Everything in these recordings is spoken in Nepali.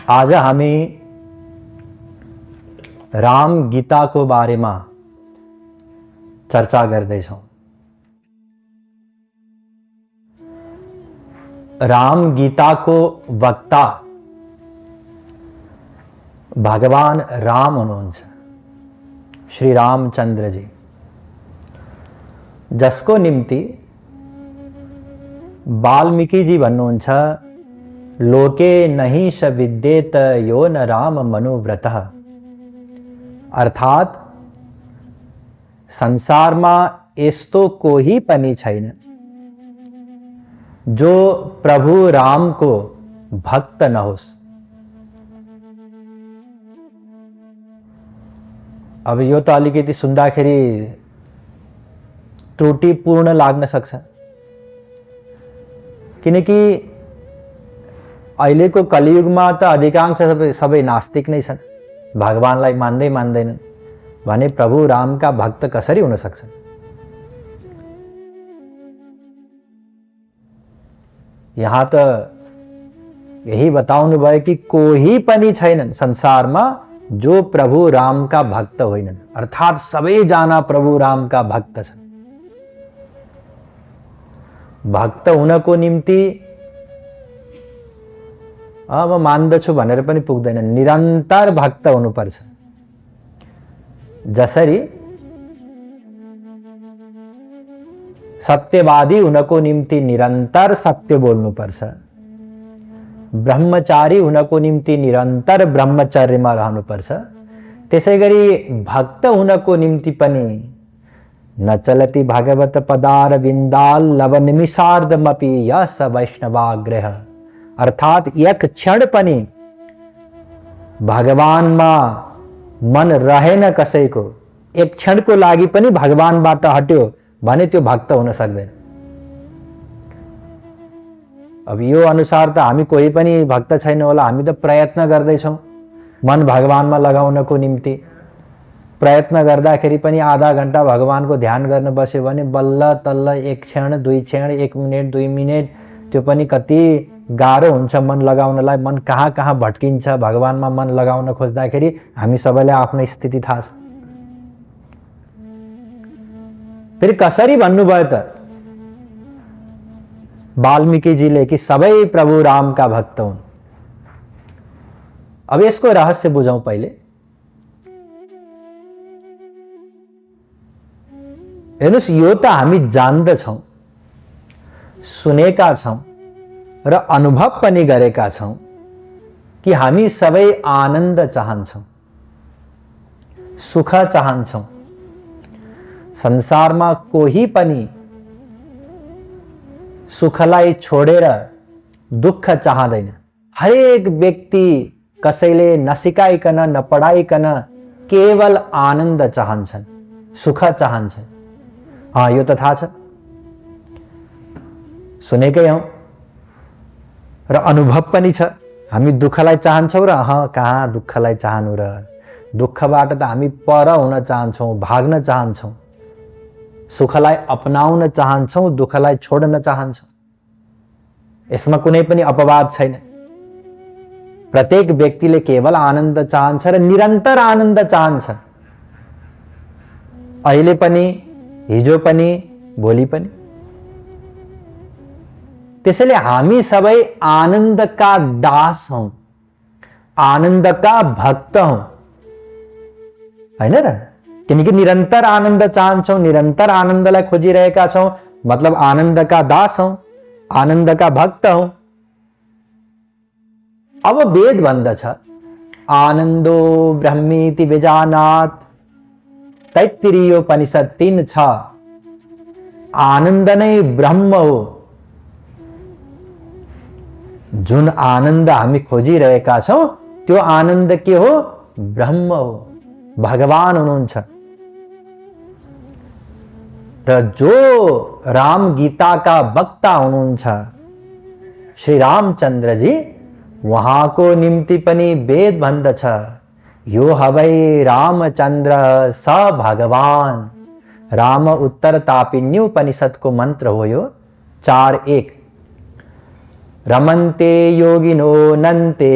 आज हामी राम गीता को बारेमा चर्चा गर्दैछौँ। राम गीता को वक्ता भगवान राम हुनुहुन्छ, श्री रामचंद्र जी, जसको निम्ति वाल्मीकि जी भन्नुहुन्छ, लोके नहि स विद्येत यो न राम मनोव्रतः। अर्थात संसारमा यस्तो कोही पनि छैन जो प्रभु राम को भक्त नहोस्। अब यो त अलिकति सुन्दाखेरि त्रुटिपूर्ण लाग्न सक्छ, किनकि अहिलेको कलियुगमा त अधिकांश सबै नास्तिक नै छन्, भगवानलाई मान्दैनन् भने प्रभु रामका भक्त कसरी हुन सक्छन्? यहाँ त यही बताउनु भयो कि कोही पनि छैनन् संसारमा जो प्रभु राम का भक्त होइनन्। अर्थात सबैजना प्रभु राम का भक्त छन्। भक्त हुनको निम्ति म मान्दछु भनेर पनि पुग्दैन, निरन्तर भक्त हुनुपर्छ। जसरी सत्यवादी हुनको निम्ति निरन्तर सत्य बोल्नुपर्छ, ब्रह्मचारी हुनको निम्ति निरन्तर ब्रह्मचर्यमा रहनुपर्छ, त्यसैगरी भक्त हुनको निम्ति पनि न चलति भगवत पदार विन्दाल निमिषार्धमपि यस वैष्णवाग्रह। अर्थात एक क्षण पनि भगवानमा मन रहेन कसैको, एक क्षणको लागि पनि भगवानबाट हट्यो भने त्यो भक्त हुन सक्दैन। अब यो अनुसार त हामी कोही पनि भक्त छैन होला। हामी त प्रयत्न गर्दैछौँ मन भगवानमा लगाउनको निम्ति। प्रयत्न गर्दाखेरि पनि आधा घण्टा भगवानको ध्यान गर्न बस्यो भने बल्ल तल्ल एक क्षण, दुई क्षण, एक मिनट, 2 मिनट, त्यो पनि कति गाह्रो हुन्छ मन लगाउनलाई। मन कहाँ कहाँ भट्किन्छ। भगवानमा मन लगाउन खोज्दाखेरि हामी सबैलाई आफ्नो स्थिति थाहा छ। फेरि कसरी भन्नुभयो त वाल्मीकि जीले कि सबै प्रभु राम का भक्त हुन्? अब यसको रहस्य बुझौं। पहिले हेर्नुस्, यो त हामी जान्दछौं, सुनेका छौं र अनुभव पनि गरेका छौं कि हामी सबै आनन्द चाहन्छौं, सुख चाहन्छौं। संसारमा कोही पनि सुखलाई छोडेर दुःख चाहदैन। हरेक व्यक्ति कसैले नसिकाइकन नपढाइकन केवल आनन्द चाहन्छन्, सुख चाहन्छन्। यो त थाहा छ, सुनेकै हौं र अनुभव पनि छ। हामी दुःखलाई चाहन्छौँ र कहाँ दुःखलाई चाहनु र? दुःखबाट त हामी पर हुन चाहन्छौँ, भाग्न चाहन्छौँ। सुखलाई अपनाउन चाहन्छौँ, दुःखलाई छोड्न चाहन्छौँ। यसमा कुनै पनि अपवाद छैन। प्रत्येक व्यक्तिले केवल आनन्द चाहन्छ र निरन्तर आनन्द चाहन्छ, अहिले पनि, हिजो पनि, भोलि पनि। त्यसैले हामी सबै आनन्दका दास हौं, आनन्दका भक्त हौं, हैन र? किनकि निरन्तर आनन्द चाहन्छौं, निरन्तर आनन्दलाई खोजिरहेका छौं, मतलब आनन्दका दास हौं, आनन्दका भक्त हौं। अब वेद भन्दछ, आनन्दो ब्रह्मीति विजानात्, तैत्तिरीयोपनिषद 3:6। आनन्द नै ब्रह्म हो। जुन आनन्द हामी खोजिरहेका छौं त्यो आनन्द के हो? ब्रह्म हो, भगवान हुनुहुन्छ। र जो राम गीता का वक्ता हुनुहुन्छ श्री रामचंद्र जी, उहाँको निम्ति पनि वेद भन्दछ, यो हवै रामचंद्र स भगवान। राम उत्तर तापिन्युपनिषद को मंत्र हो यो 4:1। रमन्ते योगिनो नन्ते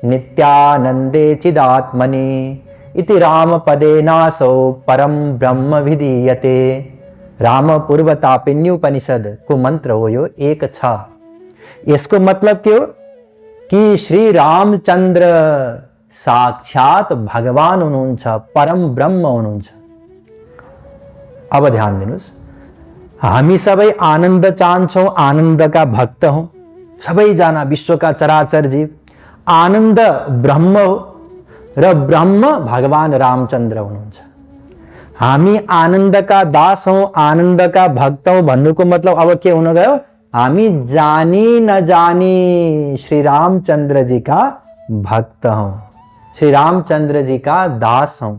नित्यानंदे चिदात्मनि इति राम पदे नासो परम ब्रह्म विधीयते। राम पूर्वतापिन्युपनिषद को मंत्र हो यो एक छ। इसको मतलब क्यों कि श्री रामचंद्र साक्षात भगवान हुनुहुन्छ, परम ब्रह्म हुनुहुन्छ। अब ध्यान दिनुस्, हामी सबै आनन्द चाहन्छौं, आनन्दका भक्त हौं। सबैजना विश्वका चराचर जीव आनन्द ब्रह्म हो र ब्रह्म भगवान रामचन्द्र हुनुहुन्छ। हामी आनन्दका दास हौं, आनन्दका भक्त हौं भन्नुको मतलब अब के हुन गयो, हामी जानी नजानी श्री रामचंद्र जी का भक्त हौं, श्री रामचंद्र जी का दास हौं।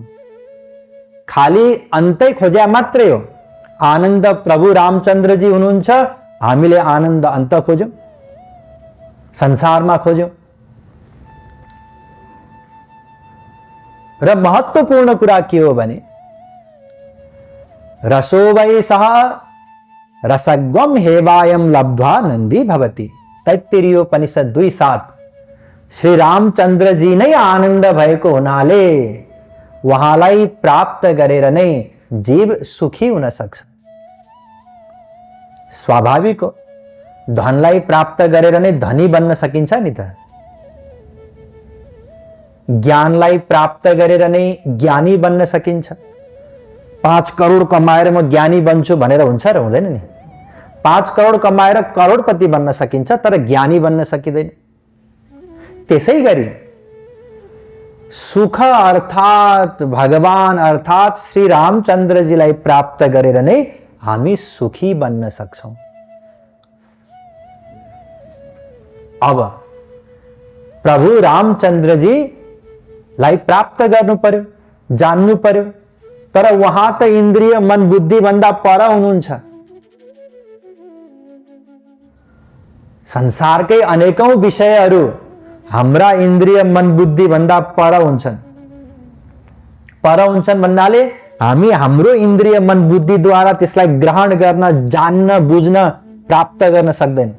खाली अन्तै खोज्या मात्रै हो। आनन्द प्रभु रामचंद्र जी हुनुहुन्छ, हामीले आनन्द अन्त खोज्यौं, संसारमा खोज्यौं। र महत्त्वपूर्ण कुरा के हो भने रसो वै सः रसगम हेवायम लब्ध्वा नन्दी भवति। तैत्तिरीयोपनिषद 2:7। श्री रामचंद्र जी नै आनन्द भएको हुनाले उहाँलाई प्राप्त गरेर नै जीव सुखी हुन सक्छ। स्वाभाविक हो, धनलाई प्राप्त गरेर नै धनी बन्न सकिन्छ नि त। ज्ञानलाई प्राप्त गरेर नै ज्ञानी बन्न सकिन्छ। 5 करोड कमाएर म ज्ञानी बन्छु भनेर हुन्छ र हुँदैन नि। 5 करोड कमाएर करोडपति बन्न सकिन्छ, तर ज्ञानी बन्न सकिँदैन। त्यसै गरी सुख अर्थात भगवान अर्थात श्री रामचंद्र जीलाई प्राप्त गरेर नै हामी सुखी बन्न सक्छौं। अब प्रभु रामचंद्र जी लाई प्राप्त गर्नु पर्यो, जान्नु पर्यो, तर उहाँ त इन्द्रिय मन बुद्धि भन्दा पर हुनुहुन्छ। संसारकै अनेकौं विषयहरू हाम्रा इन्द्रिय मन बुद्धि भन्दा पर हुन्छन्। पर हुन्छन् भन्नाले हामी हाम्रो इन्द्रिय मन बुद्धिद्वारा त्यसलाई ग्रहण गर्न, जान्न, बुझ्न, प्राप्त गर्न सक्दैन।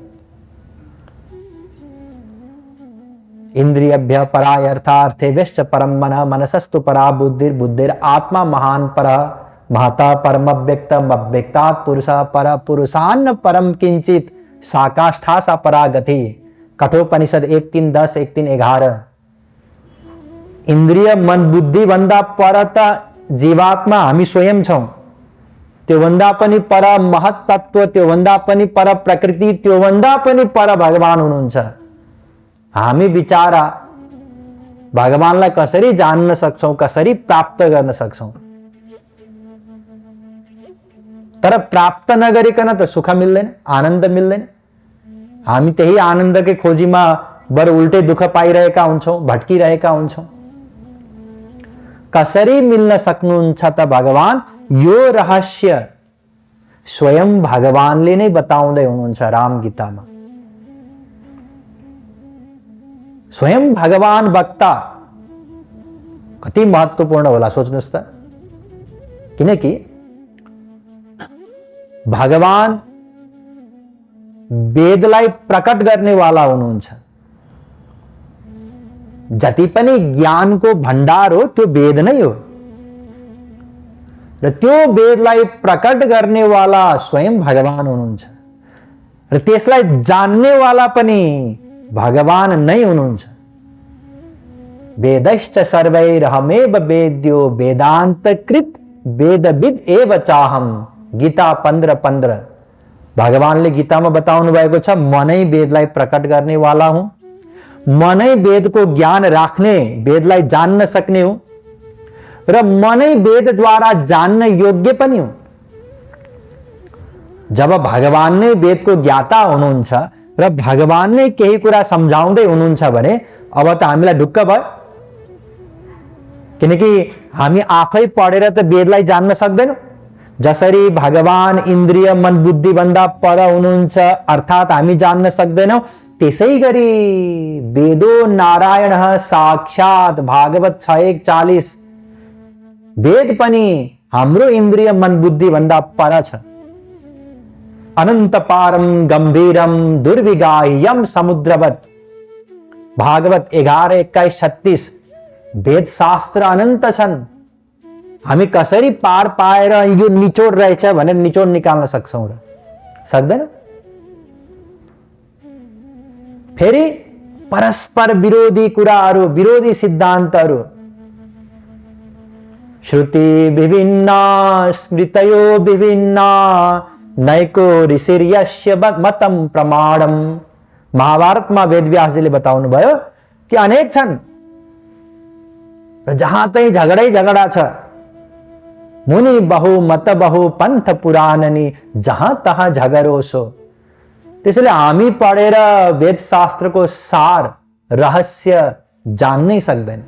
इंद्रियभ्य परा अर्थार्थेभ्यश्च परम मनः मनसस्तु परा बुद्धिर बुद्धिर आत्मा महान परः महता परमव्यक्तम अव्यक्तात् पुरुषः पर पुरुषान्न परम किंचित साकाष्ठा सा परा गति। कठोपनिषद 1:3-10 1:3-11। इंद्रिय मन बुद्धि भन्दा पर त जीवात्मा हामी स्वयं छौं। त्योभन्दा पनि पर महत तत्व, त्योभन्दा पनि पर प्रकृति, त्योभन्दा पनि पर भगवान हुनुहुन्छ। हामी बिचारा भगवानलाई कसरी जान्न सक्छौं, कसरी प्राप्त गर्न सक्छौं? तर प्राप्त नगरिकन त सुख मिल्दैन, आनन्द मिल्दैन। हामी त्यही आनन्दकै खोजीमा बरु उल्टै दुःख पाइरहेका हुन्छौं, भट्किरहेका हुन्छौं। कसरी मिल्न सक्नुहुन्छ त भगवान? यो रहस्य स्वयं भगवानले नै बताउँदै हुनुहुन्छ राम गीतामा। स्वयं भगवान वक्ता कति महत्त्वपूर्ण होला सोच्नुस् त। किनकि भगवान वेदलाई प्रकट गर्नेवाला हुनुहुन्छ। जति पनि ज्ञानको भण्डार हो त्यो वेद नै हो र त्यो वेदलाई प्रकट गर्नेवाला स्वयं भगवान हुनुहुन्छ र त्यसलाई जान्नेवाला पनि भगवान नै हुनुहुन्छ। वेदैश्च सर्वैरहमेव वेद्यो वेदान्तकृत वेदविद एव चाहम। गीता 15:15। भगवानले गीतामा बताउनु भएको छ, म नै वेदलाई प्रकट गर्नेवाला हुँ, म नै वेदको ज्ञान राख्ने, वेदलाई जान्न सक्ने हुँ र म नै वेदद्वारा जान्न योग्य पनि हुँ। जब भगवान नै वेदको ज्ञाता हुनुहुन्छ र भगवान नै केही कुरा सम्झाउँदै हुनुहुन्छ भने अब त हामीलाई ढुक्क भयो। किनकि हामी आफै पढेर त वेदलाई जान्न सक्दैनौं। जसरी भगवान इन्द्रिय मन बुद्धि भन्दा पर हुनुहुन्छ अर्थात हामी जान्न सक्दैनौं, त्यसै गरी वेदो नारायणः साक्षात भागवत 6:41 वेद पनि हाम्रो इन्द्रिय मन बुद्धि भन्दा पर छ। अनंत पारम गंभीरम दुर्विगाह्यम समुद्रवत। भागवत 11, 21, 36 वेद शास्त्र अनन्त छन्। हामी कसरी पार पाएर यो निचोड रहेछ भनेर निचोड निकाल्न सक्छौं र? सक्दैन। फेरि परस्पर विरोधी कुराहरू, विरोधी सिद्धान्तहरू, श्रुति विभिन्न स्मृतयो विभिन्न नैको ऋषिर्यस्य मतम प्रमाणम। महाभारतमा वेदव्यासजीले बताउनु भयो कि अनेक छन् र जहाँ तै झगडै झगडा छ। मुनि बहु मत बहु पंथ पुराणनी जहाँ तहाँ झगडो सो। त्यसैले हामी पढेर वेद शास्त्रको सार रहस्य जान्नै सक्दैन।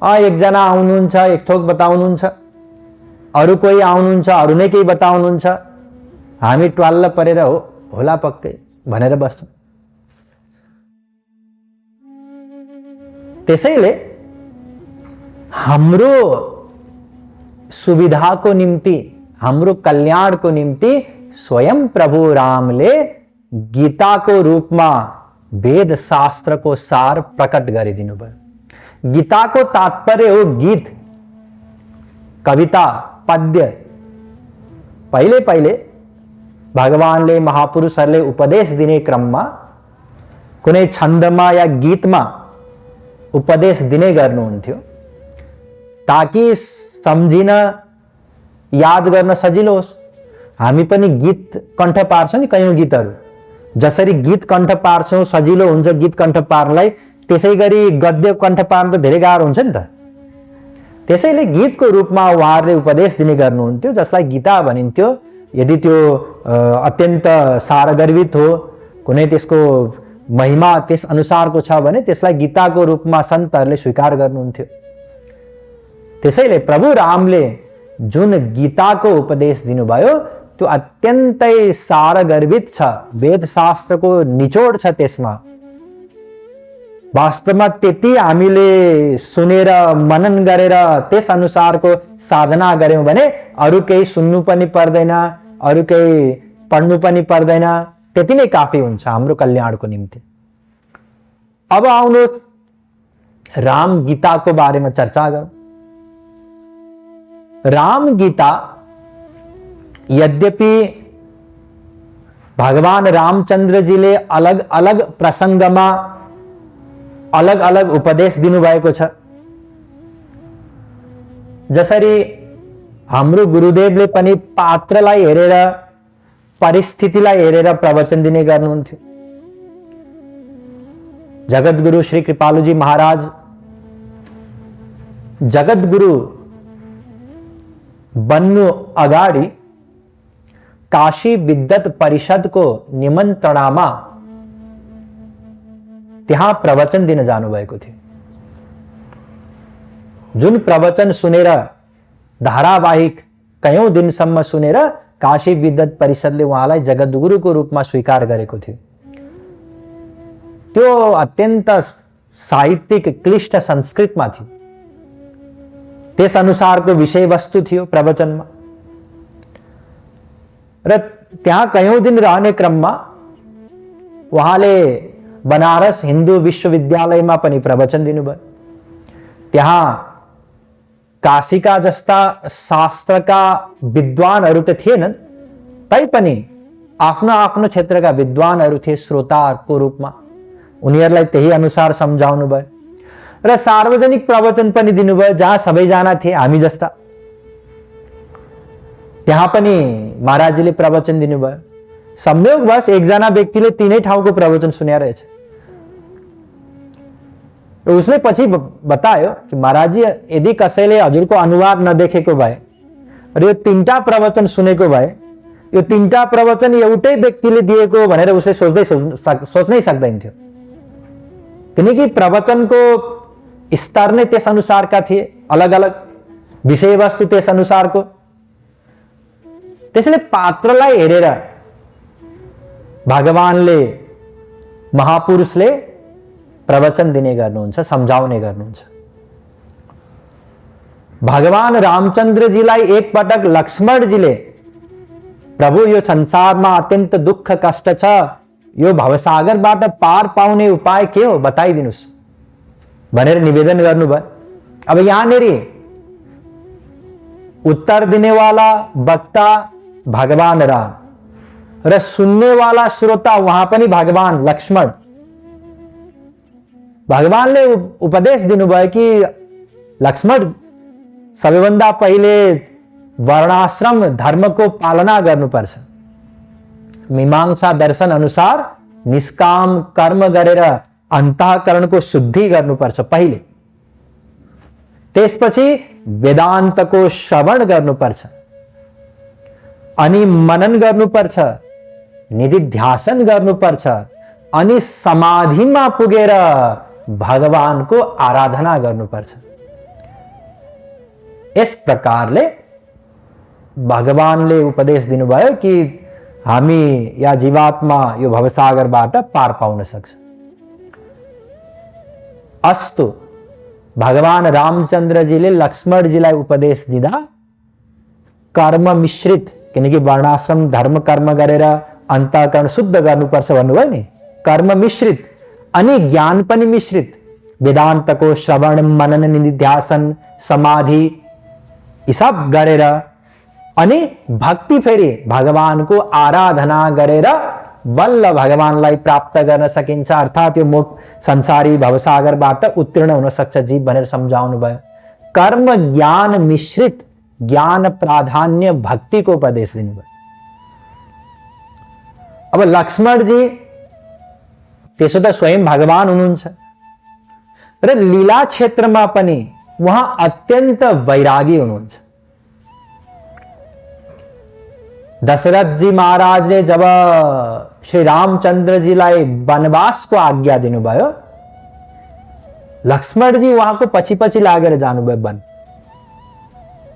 एकजना आउनुहुन्छ, एक थोक बताउनुहुन्छ, अरू कोही आउनुहुन्छ, अरू नै केही बताउनुहुन्छ, हामी ट्वाल्ल परेर होला पक्कै भनेर बस्छौं। त्यसैले हाम्रो सुविधाको निम्ति, हाम्रो कल्याणको निम्ति स्वयं प्रभु रामले गीताको रूपमा वेद शास्त्रको सार प्रकट गरिदिनु भयो। गीताको तात्पर्य हो गीत, कविता, पद्य। पहिले पहिले भगवानले, महापुरुषहरूले उपदेश दिने क्रममा कुनै छन्दमा या गीतमा उपदेश दिने गर्नुहुन्थ्यो ताकि सम्झिन, याद गर्न सजिलो होस्। हामी पनि गीत कण्ठ पार्छौं नि, कयौं गीतहरू। जसरी गीत कण्ठ पार्छौं, सजिलो हुन्छ गीत कण्ठ पार्नलाई, त्यसैगरी गद्य कण्ठ पार्न त धेरै गाह्रो हुन्छ नि त। त्यसैले गीतको रूपमा उहाँहरूले उपदेश दिने गर्नुहुन्थ्यो, जसलाई गीता भनिन्थ्यो। यदि त्यो अत्यन्त सारगर्भित हो, कुनै त्यसको महिमा त्यस अनुसारको छ भने त्यसलाई गीताको रूपमा सन्तहरूले स्वीकार गर्नुहुन्थ्यो। त्यसैले प्रभु रामले जुन गीताको उपदेश दिनुभयो त्यो अत्यन्तै सारगर्भित छ, वेद शास्त्रको निचोड छ त्यसमा। वास्तवमा त्यति हामीले सुनेर मनन गरेर त्यस अनुसारको साधना गर्यौं भने अरू केही सुन्नु पनि पर्दैन, अरू केही पढ्नु पनि पर्दैन, त्यति नै काफी हुन्छ हाम्रो कल्याणको निम्ति। अब आउनु राम गीताको बारेमा चर्चा गरौं। राम गीता यद्यपि भगवान रामचन्द्रजीले अलग अलग प्रसंगमा अलग अलग उपदेश दिनुभएको छ। जसरी हाम्रो गुरुदेवले पनि पात्रलाई हेरेर, परिस्थितिलाई हेरेर प्रवचन दिने गर्नुहुन्थ्यो। जगद्गुरु श्री कृपालुजी महाराज जगद्गुरु बन्नु अगाडि काशी विद्वत परिषदको निमन्त्रणामा त्यहाँ प्रवचन दिन जानुभएको थियो। जुन प्रवचन सुनेर धारावाहिक कयौं दिनसम्म सुनेर काशी विद्वत परिषदले उहाँलाई जगद्गुरुको रूपमा स्वीकार गरेको थियो। त्यो अत्यन्त साहित्यिक क्लिष्ट संस्कृतमा थियो। त्यस अनुसारको विषयवस्तु थियो प्रवचनमा। र त्यहाँ कयौं दिन रहने क्रममा उहाँले बनारस हिन्दू विश्वविद्यालयमा पनि प्रवचन दिनुभयो। त्यहाँ काशीका जस्ता शास्त्रका विद्वानहरू त थिएनन्, तैपनि आफ्नो आफ्नो क्षेत्रका विद्वानहरू थिए श्रोताको रूपमा। उनीहरूलाई त्यही अनुसार सम्झाउनु भयो र सार्वजनिक प्रवचन पनि दिनुभयो जहाँ सबैजना थिए, हामी जस्ता। त्यहाँ पनि महाराजजीले प्रवचन दिनुभयो। संयोगवश एकजना व्यक्तिले तीनै ठाउँको प्रवचन सुन्या रहेछ। उसले पछि बतायो कि महाराजजी, यदि कसैले हजुरको अनुवाद नदेखेको भए र यो तीनटा प्रवचन सुनेको भए, यो तीनटा प्रवचन एउटै व्यक्तिले दिएको भनेर उसले सोच्नै सक्दैन थियो। किनकि प्रवचनको स्तर नै त्यस अनुसारका थिए, अलग अलग विषयवस्तु त्यस अनुसारको। त्यसैले पात्रलाई हेरेर भगवानले, महापुरुषले प्रवचन दिने गर्नुहुन्छ, सम्झाउने गर्नुहुन्छ। भगवान रामचन्द्रजीलाई एक पटक लक्ष्मणजीले, प्रभु यो संसारमा अत्यन्त दुःख कष्ट छ, यो भवसागरबाट पार पाउने उपाय के हो बताइदिनुस् भनेर निवेदन गर्नुभयो। अब यहाँनिर उत्तर दिने वाला वक्ता भगवान राम र सुन्ने वाला श्रोता वहां पनि भगवान लक्ष्मण। भगवानले उपदेश दिनुभयो कि लक्ष्मण सबैभन्दा पहिले वर्णाश्रम धर्मको पालना गर्नुपर्छ। मीमांसा दर्शन अनुसार निष्काम कर्म गरेर अन्तःकरणको शुद्धि गर्नुपर्छ पहिले। त्यसपछि वेदान्तको श्रवण गर्नुपर्छ, अनि मनन गर्नुपर्छ, निधिध्यासन गर्नुपर्छ, अनि समाधिमा पुगेर भगवानको आराधना गर्नुपर्छ। यस प्रकारले भगवानले उपदेश दिनुभयो कि हामी या जीवात्मा यो भवसागरबाट पार पाउन सक्छ। अस्तु भगवान रामचन्द्रजीले लक्ष्मणजीलाई उपदेश दिँदा कर्म मिश्रित, किनकि वर्णाश्रम धर्म कर्म गरेर अन्तःकरण शुद्ध गर्नुपर्छ भन्नुभयो नि, कर्म मिश्रित अनि ज्ञान पनि मिश्रित, वेदान्तको श्रवण मनन निधिध्यासन समाधि यी सब गरेर अनि भक्ति फेरि भगवानको आराधना गरेर बल्ल भगवानलाई प्राप्त गर्न सकिन्छ। अर्थात् यो संसारी भवसागरबाट उत्तीर्ण हुन सक्छ जीव भनेर सम्झाउनु भयो। कर्म ज्ञान मिश्रित ज्ञान प्राधान्य भक्तिको उपदेश दिनुभयो। अब लक्ष्मणजी त्यसो त स्वयं भगवान हुनुहुन्छ र लीला क्षेत्रमा पनि उहाँ अत्यन्त वैरागी हुनुहुन्छ। दशरथ जी महाराजले जब श्री रामचन्द्रजीलाई वनवासको आज्ञा दिनुभयो, लक्ष्मणजी उहाँको पछि पछि लागेर जानुभयो वन,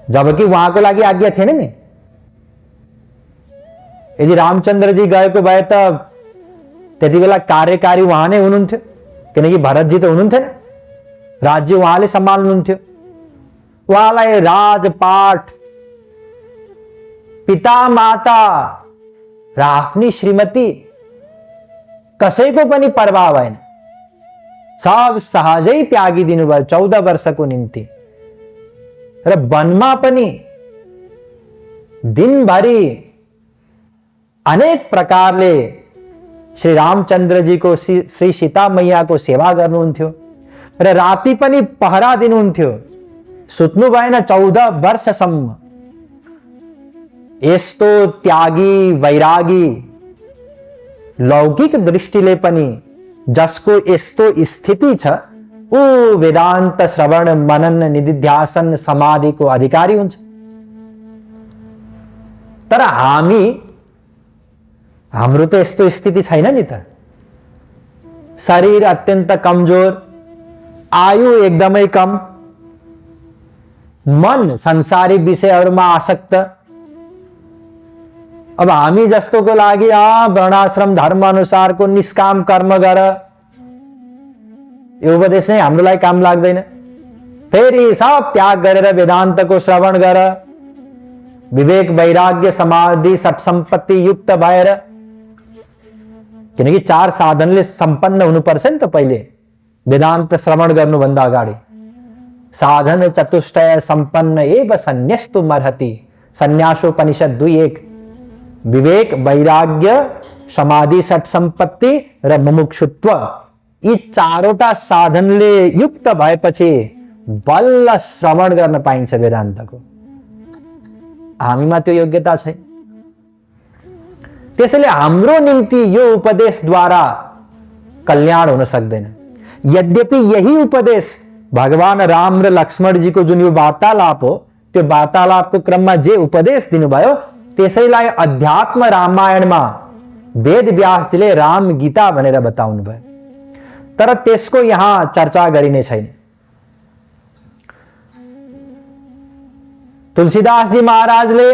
जबकि उहाँको लागि आज्ञा थिएन नि। यदि रामचन्द्रजी गएको भए त त्यति बेला कार्यकारी उहाँ नै हुनुहुन्थ्यो, किनकि भरतजी त हुनुहुन्थेन, राज्य उहाँले सम्हाल्नुहुन्थ्यो। उहाँलाई राजपाट, पिता माता र आफ्नी श्रीमती कसैको पनि परवाह भएन, सब सहजै त्यागिदिनु भयो 14 वर्षको निम्ति। र वनमा पनि दिनभरि अनेक प्रकारले श्री रामचन्द्रजीको श्री सीता मैयाको सेवा गर्नुहुन्थ्यो र राति पनि पहरा दिनुहुन्थ्यो, सुत्नु भएन 14 वर्षसम्म। यस्तो त्यागी वैरागी लौकिक दृष्टिले पनि जसको यस्तो स्थिति छ ऊ वेदान्त श्रवण मनन निधिध्यासन समाधिको अधिकारी हुन्छ। तर हाम्रो त यस्तो स्थिति छैन नि त। शरीर अत्यन्त कमजोर, आयु एकदमै कम, मन संसारी विषयहरूमा आसक्त। अब हामी जस्तोको लागि वर्णाश्रम धर्म अनुसारको निष्काम कर्म गर, यो उपदेश नै हाम्रो लागि काम लाग्दैन। फेरि सब त्याग गरेर वेदान्तको श्रवण गर, विवेक वैराग्य समाधि सट सम्पत्ति युक्त भएर, किनकि 4 साधनले सम्पन्न हुनुपर्छ नि त। पहिले वेदान्त श्रवण गर्नुभन्दा अगाडि साधन चतुष्टय सम्पन्न एव सन्न्यस्तुमर्हति, सन्न्यासोपनिषद 2:1। विवेक वैराग्य समाधि सट सम्पत्ति र मुमुक्षुत्व, यी 4वटा साधनले युक्त भएपछि बल्ल श्रवण गर्न पाइन्छ वेदान्तको। हामीमा त्यो योग्यता छैन। त्यसैले हाम्रो निम्ति यो उपदेशद्वारा कल्याण हुन सक्दैन। यद्यपि यही उपदेश भगवान राम र लक्ष्मणजीको जुन यो वार्तालाप हो, त्यो वार्तालापको क्रममा जे उपदेश दिनुभयो त्यसैलाई अध्यात्म रामायणमा वेद व्यासजीले राम गीता भनेर बताउनु भयो, तर त्यसको यहाँ चर्चा गरिने छैन। तुलसीदास जी महाराजले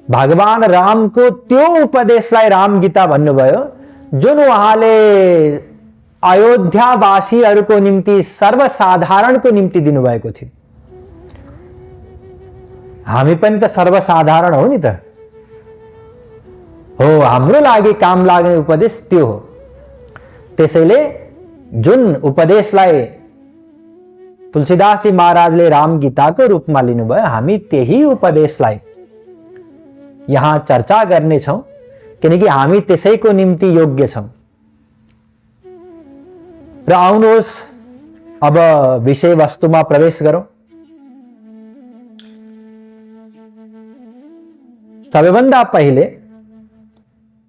भगवान रामको त्यो उपदेशलाई राम गीता भन्नुभयो जुन उहाँले अयोध्यावासीहरूको निम्ति सर्वसाधारणको निम्ति दिनुभएको थियो। हामी पनि त सर्वसाधारण हो नि त, हो, हाम्रो लागि काम लाग्ने उपदेश त्यो हो। त्यसैले जुन उपदेशलाई तुलसीदास जी महाराजले राम गीताको रूपमा लिनुभयो, हामी त्यही उपदेशलाई यहाँ चर्चा गर्नेछौं, किनकि हामी त्यसैको निम्ति योग्य छौं। र आउनुहोस् अब विषय वस्तुमा प्रवेश गरौं। सबैभन्दा पहिले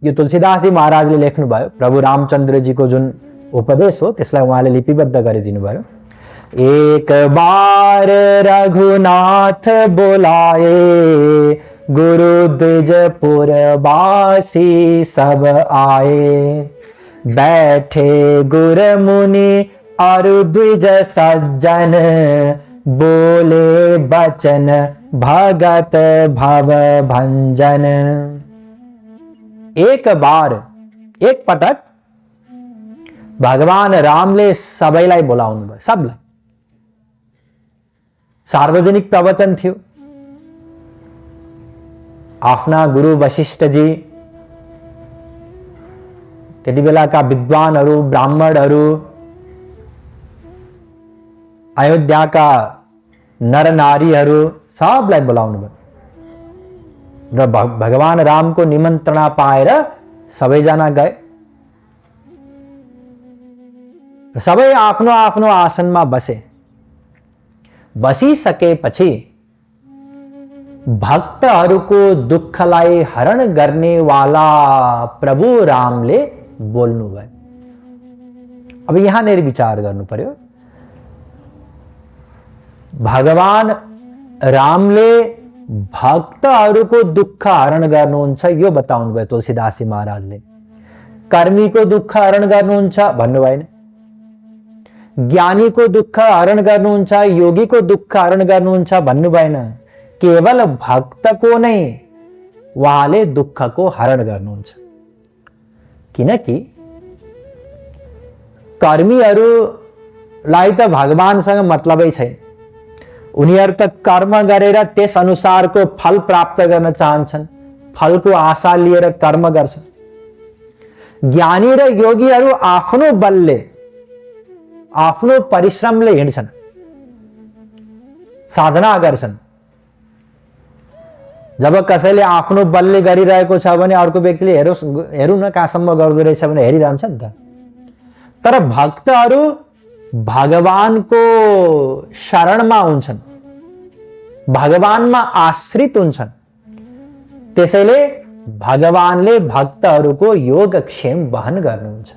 यो तुलसीदास जी महाराजले लेख्नुभयो प्रभु रामचन्द्रजीको जुन उपदेश हो त्यसलाई उहाँले लिपिबद्ध गरिदिनु भयो। एक बार रघुनाथ बोलाए, गुरु द्विजपुर वासी सब आए। बैठे गुर मुनि और द्विज सज्जन, बोले बचन भगत भव भंजन। एक बार, एक पटक भगवान रामले सबैलाई बोलाउनु भयो, सबलाई। सार्वजनिक प्रवचन थियो। आफ्ना गुरु वशिष्ठजी, त्यति बेलाका विद्वानहरू, ब्राह्मणहरू, अयोध्याका नर नारीहरू सबलाई बोलाउनु भयो र भगवान रामको निमन्त्रणा पाएर सबैजना गए। सबै आफ्नो आफ्नो आसनमा बसे। बसिसकेपछि भक्तहरूको दुःखलाई हरण गर्ने वाला प्रभु रामले बोल्नु भयो। अब यहाँनिर विचार गर्नु पर्यो। भगवान रामले भक्तहरूको दुःख हरण गर्नुहुन्छ यो बताउनु भयो तुलसीदास जी महाराजले। कर्मीको दुःख हरण गर्नुहुन्छ भन्नु भएन। ज्ञानीको दुःख हरण गर्नुहुन्छ, योगीको दुःख हरण गर्नुहुन्छ भन्नु भएन। केवल भक्तको नै उहाँले दुःखको हरण गर्नुहुन्छ। किनकि कर्मीहरूलाई त भगवानसँग मतलबै छैन। उनीहरू त कर्म गरेर त्यस अनुसारको फल प्राप्त गर्न चाहन्छन्, फलको आशा लिएर कर्म गर्छन्। ज्ञानी र योगीहरू आफ्नो बलले, आफ्नो परिश्रमले हिँड्छन्, साधना गर्छन्। जब कसैले आफ्नो बलले गरिरहेको छ भने अर्को व्यक्तिले हेरौँ न कहाँसम्म गर्दो रहेछ भने हेरिरहन्छ नि त। तर भक्तहरू भगवानको शरणमा हुन्छन्, भगवानमा आश्रित हुन्छन्। त्यसैले भगवानले भक्तहरूको योगक्षेम वहन गर्नुहुन्छ,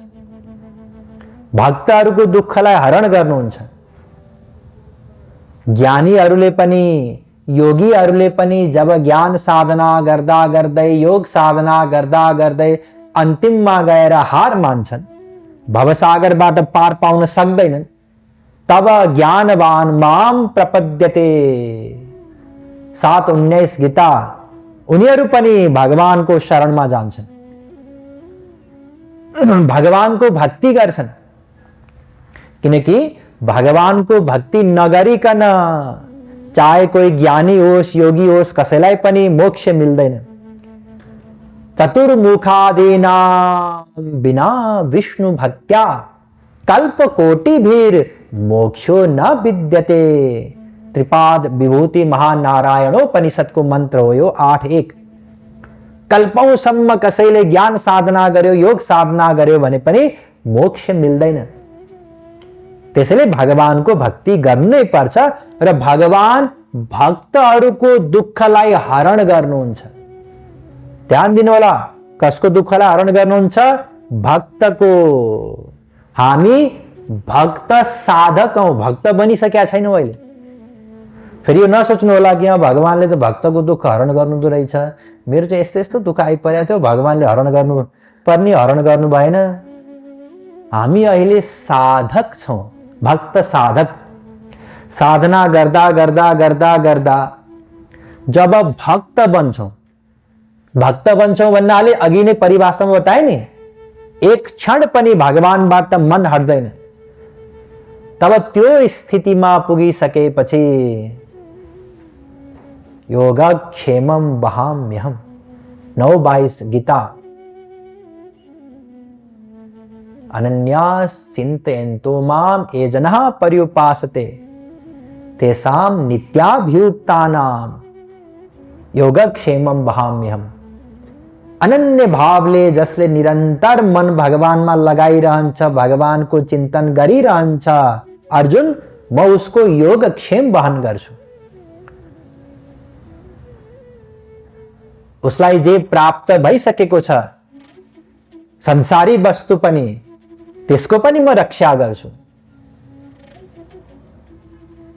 भक्तहरूको दुःखलाई हरण गर्नुहुन्छ। ज्ञानीहरूले पनि, योगीहरूले पनि जब ज्ञान साधना गर्दा गर्दै, योग साधना गर्दा गर्दै अन्तिममा गएर हार मान्छन्, भवसागरबाट पार पाउन सक्दैनन्, तब ज्ञानवान माम प्रपद्यते 7:19 गीता, उनीहरू पनि भगवानको शरणमा जान्छन्, भगवानको भक्ति गर्छन्। किनकि भगवानको भक्ति नगरिकन चाहे कोही ज्ञानी होस्, योगी होस्, कसैलाई पनि मोक्ष मिल्दैन। चतुर्मुखादीनां बिना विष्णु भक्त्या कल्प कोटि भीर मोक्षो न विद्यते। त्रिपाद विभूति महानारायणोपनिषदको मन्त्र हो यो 8:1। कल्पौंसम्म कसैले ज्ञान साधना गर्यो, योग साधना गर्यो भने पनि मोक्ष मिल्दैन। त्यसैले भगवानको भक्ति गर्नै पर्छ र भगवान भक्तहरूको दुःखलाई हरण गर्नुहुन्छ। ध्यान दिनु होला, कसको दुःखलाई हरण गर्नुहुन्छ? भक्तको। हामी भक्त साधक हौं, भक्त बनिसकेका छैनौं अहिले। फेरि यो नसोच्नु होला कि भगवानले त भक्तको दुःख हरण गर्नुहुँदो रहेछ, मेरो चाहिँ यस्तो यस्तो दुःख आइपरेको थियो, भगवानले हरण गर्नु पर्ने हरण गर्नु भएन। हामी अहिले साधक छौं, भक्त साधक। साधना गर्दा गर्दा गर्दा गर्दा जब भक्त बन्छौं, भक्त बन्छौं भन्नाले अघि नै परिभाषामा बताए नि, एक क्षण पनि भगवानबाट मन हट्दैन। तब त्यो स्थितिमा पुगिसकेपछि योगक्षेमं वहाम्यहम् 9:22 गीता अनन्यास चिन्तयन्तो माम ये जनाः पर्युपासते तेषां नित्याभियुक्तानां योगक्षेमं वहाम्यहम्। अनन्य भावले जसले निरंतर मन भगवानमा लगाइरहन्छ, भगवानको चिन्तन गरिरहन्छ अर्जुन, म उसको योगक्षेम वहन गर्छु। उसलाई जे प्राप्त भइसकेको छ संसारी वस्तु पनि, त्यसको पनि म रक्षा गर्छु।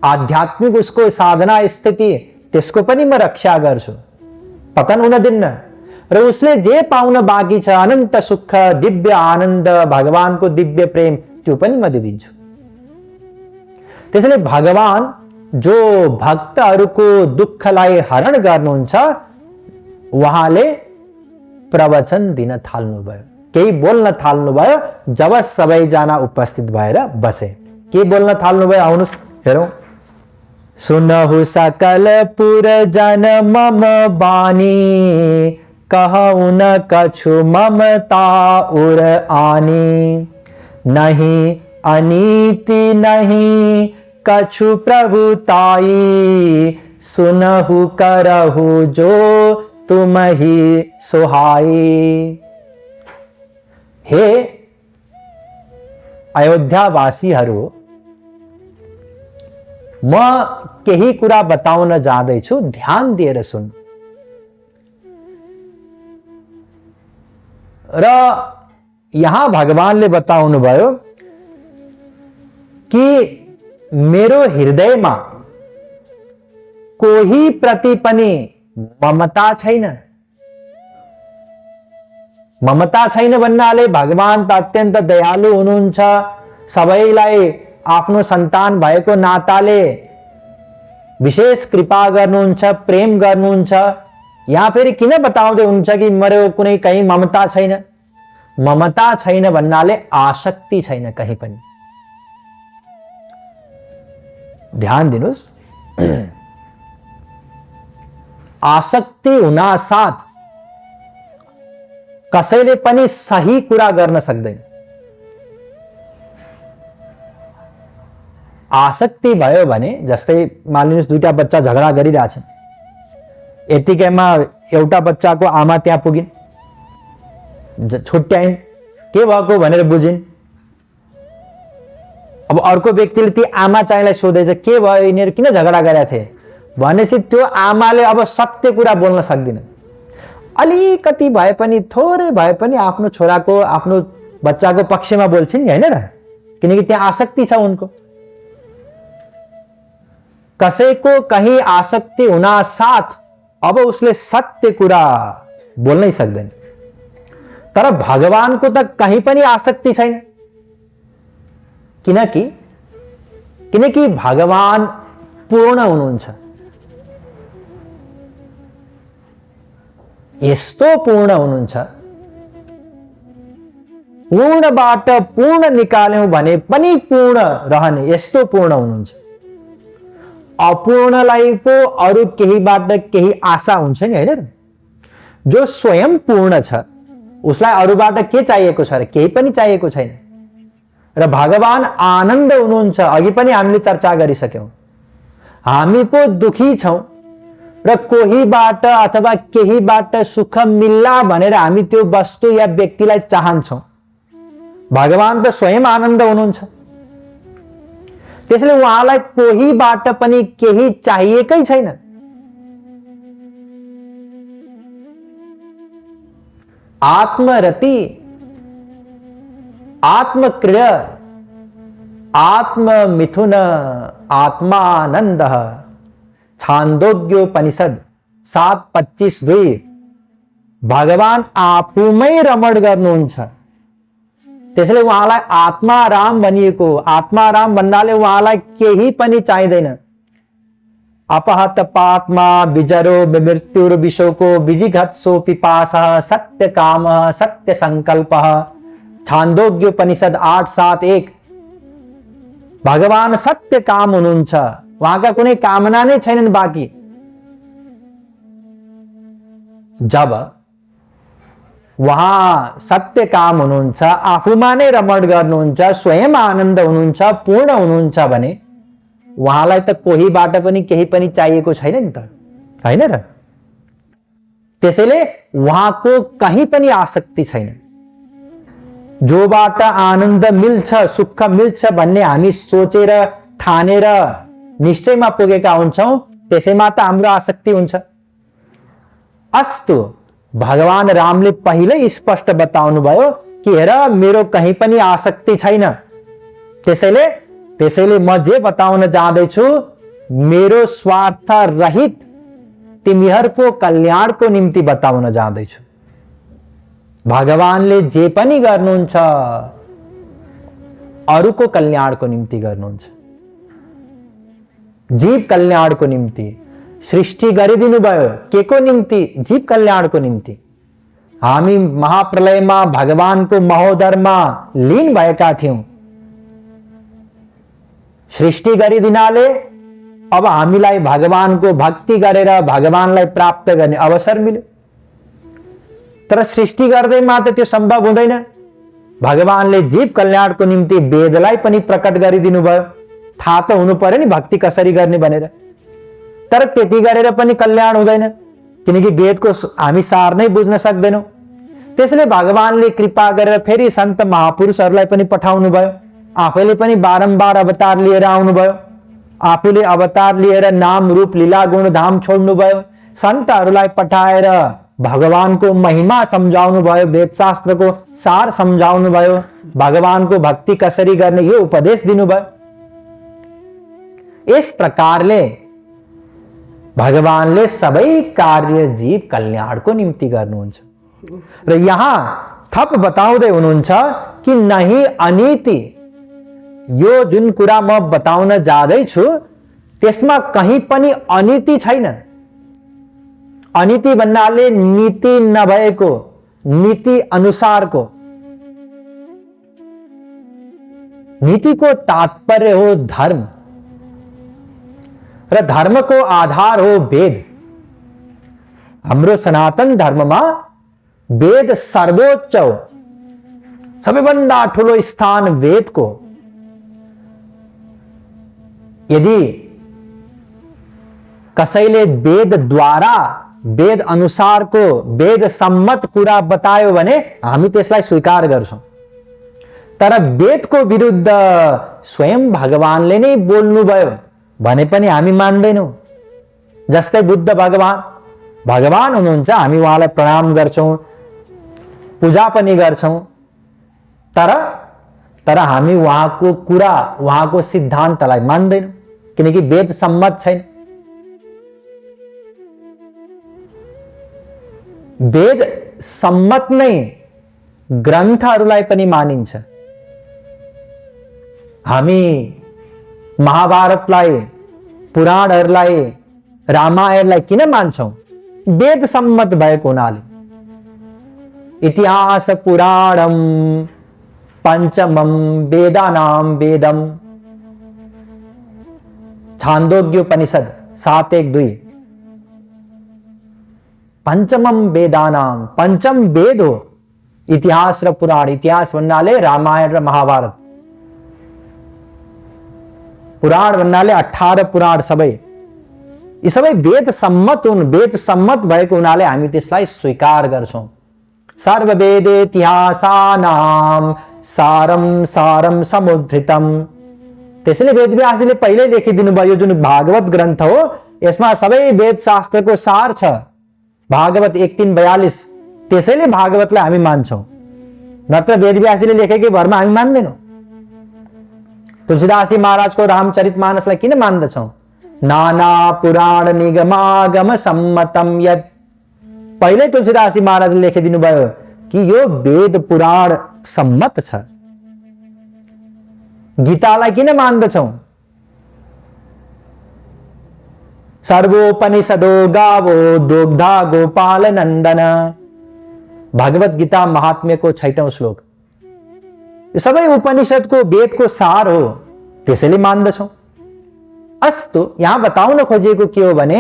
आध्यात्मिक उसको साधना स्थिति, त्यसको पनि म रक्षा गर्छु, पतन हुन दिन्न। र उसले जे पाउन बाँकी छ अनन्त सुख, दिव्य आनन्द, भगवानको दिव्य प्रेम, त्यो पनि म दिदिन्छु। त्यसैले भगवान जो भक्तहरूको दुःखलाई हरण गर्नुहुन्छ उहाँले प्रवचन दिन थाल्नुभयो, केही बोल्न थाल्नुभयो। जब सबैजना उपस्थित भएर बसे, के बोल्न थाल्नुभयो आउनुहोस् हेरौं। सुनहु सकल पुर जन मम बानी, कहु न कछु ममता उर आनी। नहीं अनीति नहीं कछु प्रभुताई, सुनहु करहु जो तुम ही सुहाई। हे अयोध्यावासीहरू, म केही कुरा बताउन जाँदैछु, ध्यान दिएर सुन। र यहाँ भगवानले बताउनु भयो कि मेरो हृदयमा कोही प्रति पनि ममता छैन। ममता छैन भन्नाले भगवान त अत्यन्त दयालु हुनुहुन्छ, सबैलाई आफ्नो सन्तान भएको नाताले विशेष कृपा गर्नुहुन्छ, प्रेम गर्नुहुन्छ। यहाँ फेरि किन बताउँदै हुन्छ कि मेरो कुनै कहीँ ममता छैन? ममता छैन भन्नाले आसक्ति छैन कहीँ पनि। ध्यान दिनुस्, आसक्ति हुनासाथ कसैले पनि सही कुरा गर्न सक्दैन। आसक्ति भयो भने, जस्तै मानिलिनुस् दुईटा बच्चा झगडा गरिरहेछन्, यतिकैमा एउटा बच्चाको आमा त्यहाँ पुगिन्, छुट्याइन्, के भएको भनेर बुझिन्। अब अर्को व्यक्तिले ती आमा चाहिँलाई सोधेछ, के भयो यिनीहरू किन झगडा गरेका थिए भनेपछि त्यो आमाले अब सत्य कुरा बोल्न सक्दिन। अलिकति भए पनि, थोरै भए पनि आफ्नो छोराको, आफ्नो बच्चाको पक्षमा बोल्छिन् नि, हैन र? किनकि त्यहाँ आसक्ति छ उनको। कसैको कहीं आसक्ति हुना साथ अब उसले सत्य कुरा बोल्नै सक्दैन। तर भगवानको त कहीं पनि आसक्ति छैन। किनकि भगवान पूर्ण हुनुहुन्छ। यस्तो पूर्ण हुनुहुन्छ, पूर्णबाट पूर्ण निकाल्यौं भने पनि पूर्ण रहने, यस्तो पूर्ण हुनुहुन्छ। अपूर्णलाई पो अरु केहीबाट केही आशा हुन्छ नि, हैन? जो स्वयं पूर्ण छ उसलाई अरूबाट के चाहिएको छ र? केही पनि चाहिएको छैन। र भगवान आनन्द हुनुहुन्छ। अघि पनि हामीले चर्चा गरिसक्यौं, हामी पो दुखी छौं र कोहीबाट अथवा केहीबाट सुख मिल्ला भनेर हामी त्यो वस्तु या व्यक्तिलाई चाहन्छौं। भगवान त स्वयं आनन्द हुनुहुन्छ। त्यसैले उहाँलाई कोहीबाट पनि केही चाहिएकै छैन। आत्मरति, आत्मक्रिया, आत्ममिथुन, आत्मानंद, छान्दोग्योपनिषद 7:25-2 भगवान आफूमै रमण गर्नुहुन्छ। त्यसैले उहाँलाई आत्माराम भनिएको। आत्माराम भन्नाले उहाँलाई केही पनि चाहिँदैन। अपहत पात्मा विजरो मृत्युर विशोको विजिघत्सो पिपासः सत्य काम सत्य संकल्प। छान्दोग्योपनिषद 8:7-1 भगवान सत्य काम हुनुहुन्छ। उहाँका कुनै कामना नै छैनन् बाँकी। जब वहाँ सत्य काम हुनुहुन्छ, आफूमा नै रमण गर्नुहुन्छ, स्वयं आनन्द हुनुहुन्छ, पूर्ण हुनुहुन्छ भने उहाँलाई त कोहीबाट पनि केही पनि चाहिएको छैन नि त, हैन र? त्यसैले उहाँको कहीँ पनि आसक्ति छैन। जोबाट आनन्द मिल्छ, सुख मिल्छ भन्ने हामी सोचेर ठानेर निश्चयमा पुगेका हुन्छौं, त्यसैमा त हाम्रो आसक्ति हुन्छ। अस्तु, भगवान रामले पहिल्यै स्पष्ट बताउनु भयो कि हेर मेरो कहीँ पनि आसक्ति छैन, त्यसैले म जे बताउन जाँदैछु मेरो स्वार्थ रहित तिमीहरूको कल्याणको निम्ति बताउन जाँदैछु। भगवानले जे पनि गर्नुहुन्छ अरूको कल्याणको निम्ति गर्नुहुन्छ, जीव कल्याणको निम्ति। सृष्टि गरिदिनु भयो के को निम्ति? जीव कल्याणको निम्ति। हामी महाप्रलयमा भगवानको महोदरमा लीन भएका थियौं। सृष्टि गरिदिनाले अब हामीलाई भगवानको भक्ति गरेर भगवानलाई प्राप्त गर्ने अवसर मिल्यो। तर सृष्टि गर्दैमा त त्यो सम्भव हुँदैन। भगवानले जीव कल्याणको निम्ति वेदलाई पनि प्रकट गरिदिनु भयो। थाहा त हुनु पर्यो नि भक्ति कसरी गर्ने भनेर। तर त्यति गरेर पनि कल्याण हुँदैन, किनकि वेदको हामी सार नै बुझ्न सक्दैनौं। त्यसैले भगवानले कृपा गरेर फेरि सन्त महापुरुषहरूलाई पनि पठाउनु भयो। आफैले पनि बारम्बार अवतार लिएर आउनुभयो। आफूले अवतार लिएर नाम रूप लीला गुण धाम छोड्नु भयो। सन्तहरूलाई पठाएर भगवानको महिमा सम्झाउनु भयो, वेदशास्त्रको सार सम्झाउनु भयो, भगवानको भक्ति कसरी गर्ने यो उपदेश दिनुभयो। इस प्रकारले भगवानले सबै कार्य जीव कल्याणको निम्ति गर्नुहुन्छ। र यहाँ थप बताउँदै हुनुहुन्छ कि नहीं अनीति, यो जुन कुरा म बताउन जाँदैछु त्यसमा कहीँ पनि अनीति छैन। अनीति भन्नाले नीति नभएको, नीति अनुसारको। नीतिको तात्पर्य हो धर्म र धर्मको आधार हो वेद। हाम्रो सनातन धर्ममा वेद सर्वोच्च हो। सबैभन्दा ठुलो स्थान वेदको। यदि कसैले वेदद्वारा, वेद अनुसारको, वेद सम्मत कुरा बतायो भने हामी त्यसलाई स्वीकार गर्छौं। तर वेदको विरुद्ध स्वयं भगवानले नै बोल्नुभयो भने पनि हामी मान्दैनौं। जस्तै बुद्ध भगवान हुनुहुन्छ, हामी उहाँलाई प्रणाम गर्छौं, पूजा पनि गर्छौं। तर हामी उहाँको कुरा, उहाँको सिद्धान्तलाई मान्दैनौं, किनकि वेद सम्मत छैन। वेद सम्मत नै ग्रन्थहरूलाई पनि मानिन्छ। हामी महाभारतलाई, पुराणहरूलाई, रामायणलाई किन मान्छौं? वेद सम्मत भएको हुनाले। इतिहास पुराणम पंचमम वेदानाम वेदम, छांदोग्योपनिषद 7:1-2। पंचमम वेदानाम, पंचम वेद हो इतिहास र पुराण। इतिहास भन्नाले रामायण र महाभारत, पुराण भन्नाले 18 पुराण सबै। यी सबै वेद सम्मत हुन्। वेद सम्मत भएको हुनाले हामी त्यसलाई स्वीकार गर्छौं। सर्ववेदे इतिहासानाम सारम सारम समुद्धृतम। त्यसैले वेदव्यासले पहिल्यै लेखिदिनु भयो, यो जुन भागवत ग्रन्थ हो यसमा सबै वेद शास्त्रको सार छ। भागवत 1:3-42। त्यसैले भागवतलाई हामी मान्छौं, नत्र वेदव्यासले लेखेकै भरमा हामी मान्दैनौं। तुलसीदास महाराजको रामचरितमानसलाई किन मान्दछौं? नाना पुराण निगमागम सम्मतम यत्। पहिल्यै तुलसीदास महाराजले लेखिदिनु भयो कि यो वेद पुराण सम्मत छ। गीतालाई किन मान्दछौं? सर्वोपनिषदो गावो दुग्धा गोपाल नन्दन। भगवत गीता महात्म्यको 6औं श्लोक। यो सबै उपनिषदको, वेदको सार हो, त्यसैले मान्दछौं। अस्तु, यहाँ बताउन खोजेको के हो भने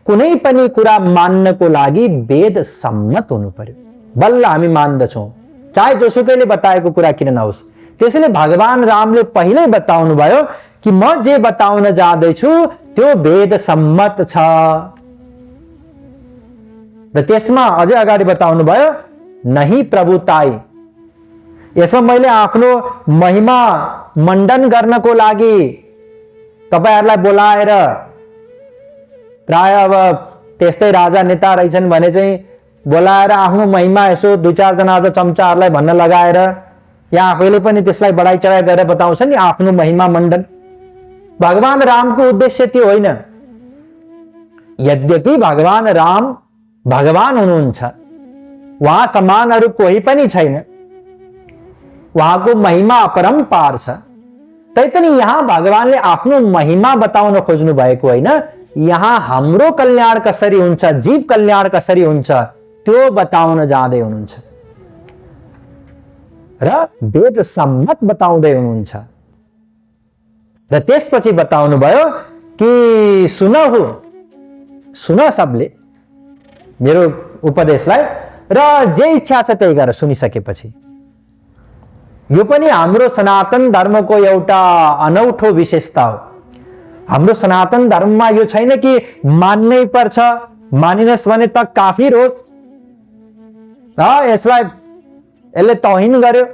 कुनै पनि कुरा मान्नको लागि वेद सम्मत हुनु पर्यो। बल्ल हामी मान्दछौँ, चाहे जोसुकैले बताएको कुरा किन नहोस्। त्यसैले भगवान रामले पहिल्यै बताउनु भयो कि म जे बताउन जाँदैछु त्यो वेद सम्मत छ। र त्यसमा अझै अगाडि बताउनु भयो नहीं प्रभुताई। यसमा मैले आफ्नो महिमा मण्डन गर्नको लागि तपाईहरुलाई बोलाएर, प्राय अब त्यस्तै राजा नेता रहेछन् भने चाहिँ बोलाएर आफ्नो महिमा यसो 2-4 जना अझ चम्चाहरूलाई भन्न लगाएर या आफैले पनि त्यसलाई बढाई चढाई गरेर बताउँछ नि आफ्नो महिमा मण्डन। भगवान रामको उद्देश्य त्यो होइन। यद्यपि भगवान राम भगवान हुनुहुन्छ, उहाँ समान अरू कोही पनि छैन, उहाँको महिमा अपरम्पार छ, तैपनि यहाँ भगवानले आफ्नो महिमा बताउन खोज्नु भएको होइन। यहाँ हाम्रो कल्याण कसरी हुन्छ, जीव कल्याण कसरी हुन्छ त्यो बताउन जाँदै हुनुहुन्छ र वेद सम्मत बताउँदै हुनुहुन्छ। र त्यसपछि बताउनु भयो कि सुनहु, सुन सबले मेरो उपदेशलाई र जे इच्छा छ त्यही गर। सुनिसकेपछि यो पनि हाम्रो सनातन धर्मको एउटा अनौठो विशेषता हो। हाम्रो सनातन धर्ममा यो छैन कि मान्नै पर्छ, मानिनस् भने त काफिर होस्, यसले तौहिन गर्यो,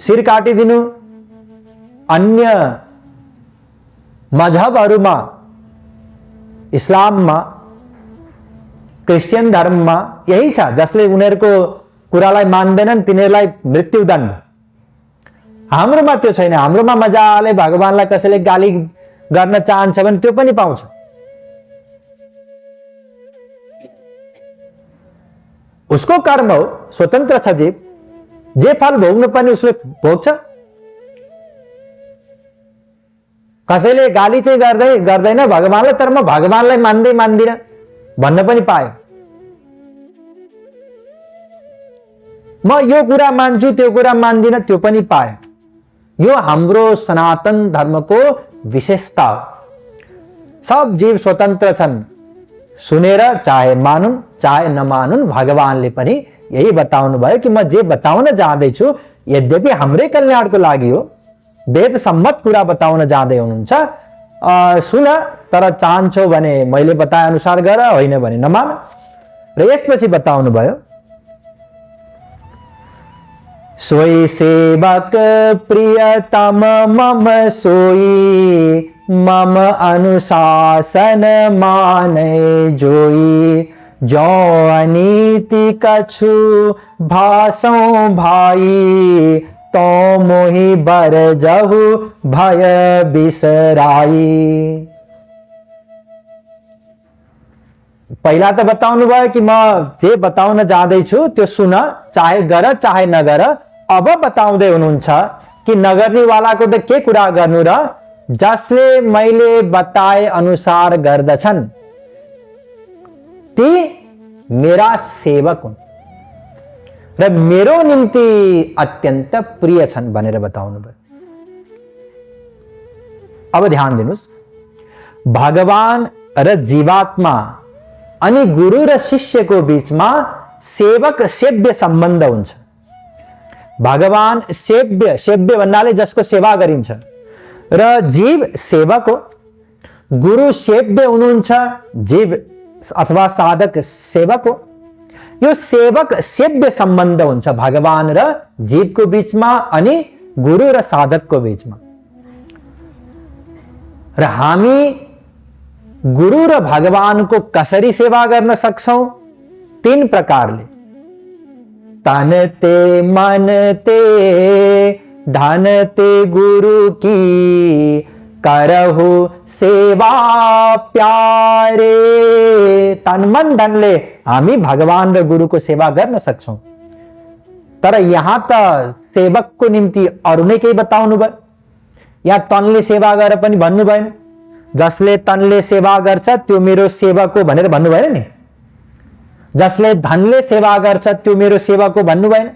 शिर काटिदिनु। अन्य मजहबहरुमा, इस्लाममा, क्रिस्चियन धर्ममा यही छ, जसले उनीहरूको कुरालाई मान्दैनन् तिनीहरूलाई मृत्युदण्ड। हाम्रोमा त्यो छैन। हाम्रोमा मजाले भगवानलाई कसैले गाली गर्न चाहन्छ भने त्यो पनि पाउँछ। उसको कर्म हो, स्वतन्त्र छ जीव, जे फल भोग्नु पर्ने उसले भोग्छ। कसैले गाली चाहिँ गर्दैन भगवानलाई, तर म भगवानलाई मान्दै मान्दिन भन्न पनि पायो। म यो कुरा मान्छु त्यो कुरा मान्दिन त्यो पनि पायो। यो हाम्रो सनातन धर्मको विशेषता हो। सब जीव स्वतन्त्र छन्, सुनेर चाहे मानुन् चाहे नमानुन्। भगवानले पनि यही बताउनु भयो कि म जे बताउन जाँदैछु यद्यपि हाम्रै कल्याणको लागि हो, वेद सम्मत कुरा बताउन जाँदै हुनुहुन्छ, सुन, तर चाहन्छौ भने मैले बताए अनुसार गर, होइन भने नमान। र यसपछि बताउनु भयो सोई सेवक प्रियतम मम सोई, मम अनुशासन माने जोई। जो अनीति कछु भासों भाई, तो मोहि बर जहु भय बिसराई। पहिला त बताउनु भयो कि म जे बताउन जाँदैछु त्यो सुन, चाहे गर चाहे नगर। अब बताउँदै हुनुहुन्छ कि नगर्नेवालाको त के कुरा गर्नु र, जसले मैले बताए अनुसार गर्दछन् ती मेरा सेवक हुन् र मेरो निम्ति अत्यन्त प्रिय छन् भनेर बताउनु भयो। अब ध्यान दिनुस्, भगवान र जीवात्मा अनि गुरु र शिष्यको बीचमा सेवक सेव्य सम्बन्ध हुन्छ। भगवान सेव्य, सेव्य भन्नाले जसको सेवा गरिन्छ, र जीव सेवक हो। गुरु सेव्य हुनुहुन्छ, जीव अथवा साधक सेवक हो। यो सेवक सेव्य सम्बन्ध हुन्छ भगवान र जीवको बीचमा अनि गुरु र साधकको बीचमा। र हामी गुरु र भगवानको कसरी सेवा गर्न सक्छौं? 3 प्रकारले। तन ते मन ते धन ते गुरु की, करहु सेवा प्यारे। तन मन धनले हामी भगवान र गुरुको सेवा गर्न सक्छौं। तर यहाँ त सेवकको निम्ति अरु नै केही बताउनु भयो। या तनले सेवा गर पनि भन्नु भएन। जसले तनले सेवा गर्छ त्यो मेरो सेवक हो भनेर भन्नु भएन नि। जसले धनले सेवा गर्छ त्यो मेरो सेवक हो भन्नु भएन।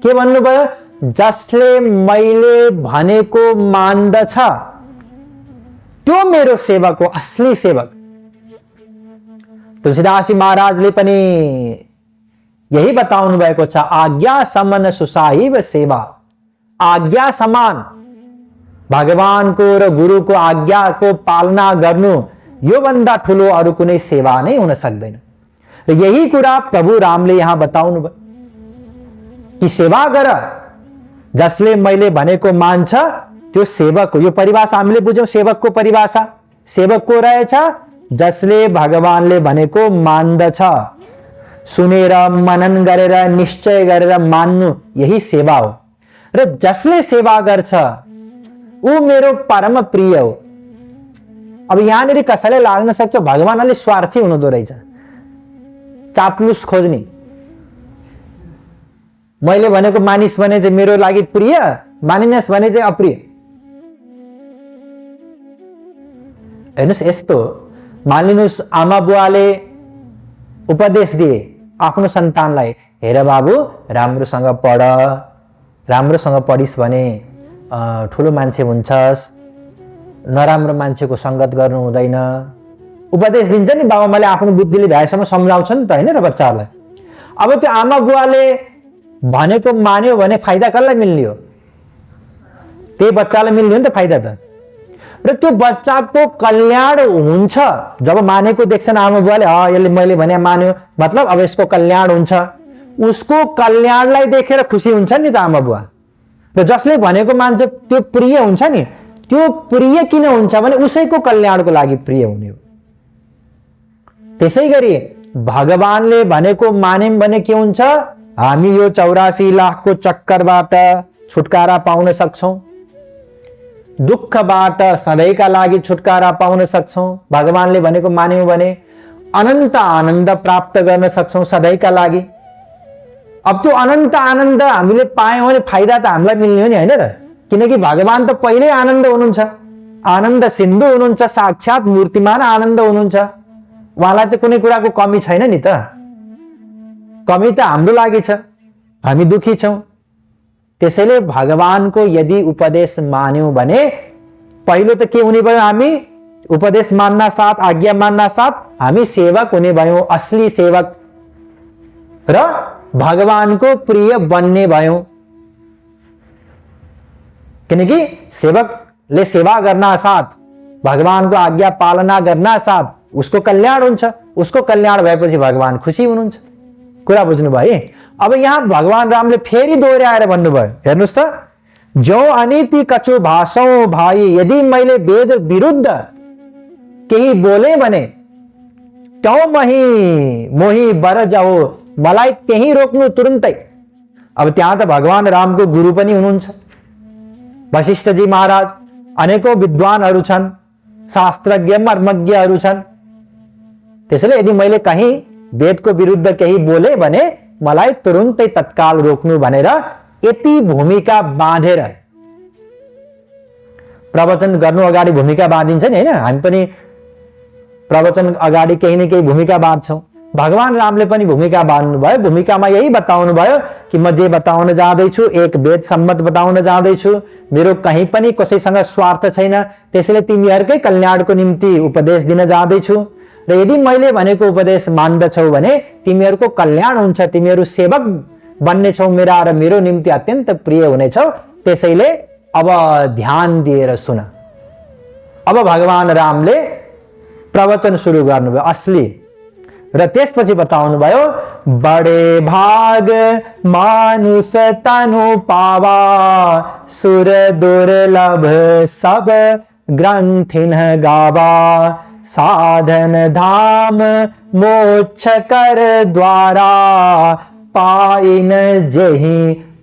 के भन्नु भयो? जसले मैले भनेको मान्दछ त्यो मेरो सेवक हो, असली सेवक। तुलसीदास महाराजले पनि यही बताउनु भएको छ, आज्ञा समन सुसाहिब सेवा। आज्ञा समान भगवानको र गुरुको आज्ञाको पालना गर्नु यो भन्दा ठुलो अरु कुनै सेवा नै हुन सक्दैन। र यही कुरा प्रभु रामले यहाँ बताउनु भयो कि सेवा गर, जसले मैले भनेको मान्छ त्यो सेवक हो। यो परिभाषा हामीले बुझ्यौं, सेवकको परिभाषा। सेवक को रहेछ? जसले भगवानले भनेको मान्दछ, सुनेर मनन गरेर निश्चय गरेर मान्नु, यही सेवा हो। र जसले सेवा गर्छ ऊ मेरो परम प्रिय हो। अब यहाँनिर कसैले लाग्न सक्छ भगवान अलि स्वार्थी हुनुहुँदो रहेछ, चाप्लुस खोज्ने। मैले भनेको मानिस भने चाहिँ मेरो लागि प्रिय, मानिनस् भने चाहिँ अप्रिय। हेर्नुस्, यस्तो मानिलिनुस् आमा बुवाले उपदेश दिए आफ्नो सन्तानलाई, हेर बाबु राम्रोसँग पढ, राम्रोसँग पढिस् भने ठुलो मान्छे हुन्छस्, नराम्रो मान्छेको संगत गर्नु हुँदैन। उपदेश दिन्छ नि बाबुआमाले, आफ्नो बुद्धिले भ्याएसम्म सम्झाउँछ नि त, हैन र बच्चाहरूलाई। अब त्यो आमा बुवाले भनेको मान्यो भने फाइदा कसलाई मिल्ने हो? त्यही बच्चालाई मिल्ने हो नि त फाइदा त। र त्यो बच्चाको कल्याण हुन्छ जब मानेको देख्छन् आमा बुवाले, यसले मैले भने मान्यो मतलब अब यसको कल्याण हुन्छ, उसको कल्याणलाई देखेर खुसी हुन्छ नि त आमा बुवा। र जसले भनेको मान्छ त्यो प्रिय हुन्छ नि, त्यो प्रिय किन हुन्छ भने उसैको कल्याणको लागि प्रिय हुने हो। त्यसैगरी भगवानले भनेको मान्यौं भने के हुन्छ? हामी यो 84 लाखको चक्करबाट छुटकारा पाउन सक्छौं, दुःखबाट सधैँका लागि छुटकारा पाउन सक्छौं। भगवानले भनेको मान्यौं भने अनन्त आनन्द प्राप्त गर्न सक्छौं सधैँका लागि। अब त्यो अनन्त आनन्द हामीले पायौं भने फाइदा त हामीलाई मिल्ने हो नि, हैन र? किनकि भगवान त पहिल्यै आनन्द हुनुहुन्छ, आनन्द सिन्धु हुनुहुन्छ, साक्षात मूर्तिमान आनन्द हुनुहुन्छ। उहाँलाई त कुनै कुराको कमी छैन नि त। कमी त हाम्रो लागि छ, हामी दुखी छौं। त्यसैले भगवानको यदि उपदेश मान्यौं भने पहिलो त के हुने भयो? हामी उपदेश मान्ना साथ, आज्ञा मान्ना साथ हामी सेवक हुने भयौं, असली सेवक, र भगवानको प्रिय बन्ने भयौं। किनकि सेवकले सेवा गर्ना साथ, भगवानको आज्ञा पालना गर्ना साथ उसको कल्याण हुन्छ। उसको कल्याण भएपछि भगवान खुसी हुनुहुन्छ। कुरा बुझ्नु भयो? अब यहाँ भगवान रामले फेरि दोहोऱ्याएर भन्नुभयो, हेर्नुस् त, जो अनीति कछु भाषौं भाई, यदि मैले वेद विरुद्ध केही बोले भने त्यों मोही बर जाओ, मलाई त्यही रोक्नु तुरुन्तै। अब त्यहाँ त भगवान रामको गुरु पनि हुनुहुन्छ, वशिष्ठजी महाराज, अनेकौं विद्वानहरू छन्, शास्त्रज्ञ मर्मज्ञहरू छन्। त्यसैले यदि मैले कहीं वेदको विरुद्ध केही बोले भने मलाई तुरुन्तै तत्काल रोक्नु भनेर यति भूमिका बाँधेर, प्रवचन गर्नु अगाडि भूमिका बाँधिन्छ नि, हैन? हामी पनि प्रवचन अगाडि केही न केही भूमिका बाँध्छौं। भगवान रामले पनि भूमिका बाँध्नु भयो। भूमिकामा यही बताउनु भयो कि म जे बताउन जाँदैछु एक वेद सम्मत बताउन जाँदैछु, मेरो कहीं पनि कसैसँग स्वार्थ छैन, त्यसैले तिमीहरूकै कल्याणको निम्ति उपदेश दिन जाँदैछु। र यदि मैले भनेको उपदेश मान्दछौ भने तिमीहरूको कल्याण हुन्छ, तिमीहरू सेवक बन्नेछौ मेरा, र मेरो निम्ति अत्यन्त प्रिय हुनेछौ। त्यसैले अब ध्यान दिएर सुन। अब भगवान रामले प्रवचन सुरु गर्नुभयो असली, र त्यसपछि बताउनु भयो, बडे भाग मानुष तनु पावा, सुर दुर्लभ सब ग्रंथिन गावा, साधन धाम मोक्ष कर द्वारा, पाइन जेहि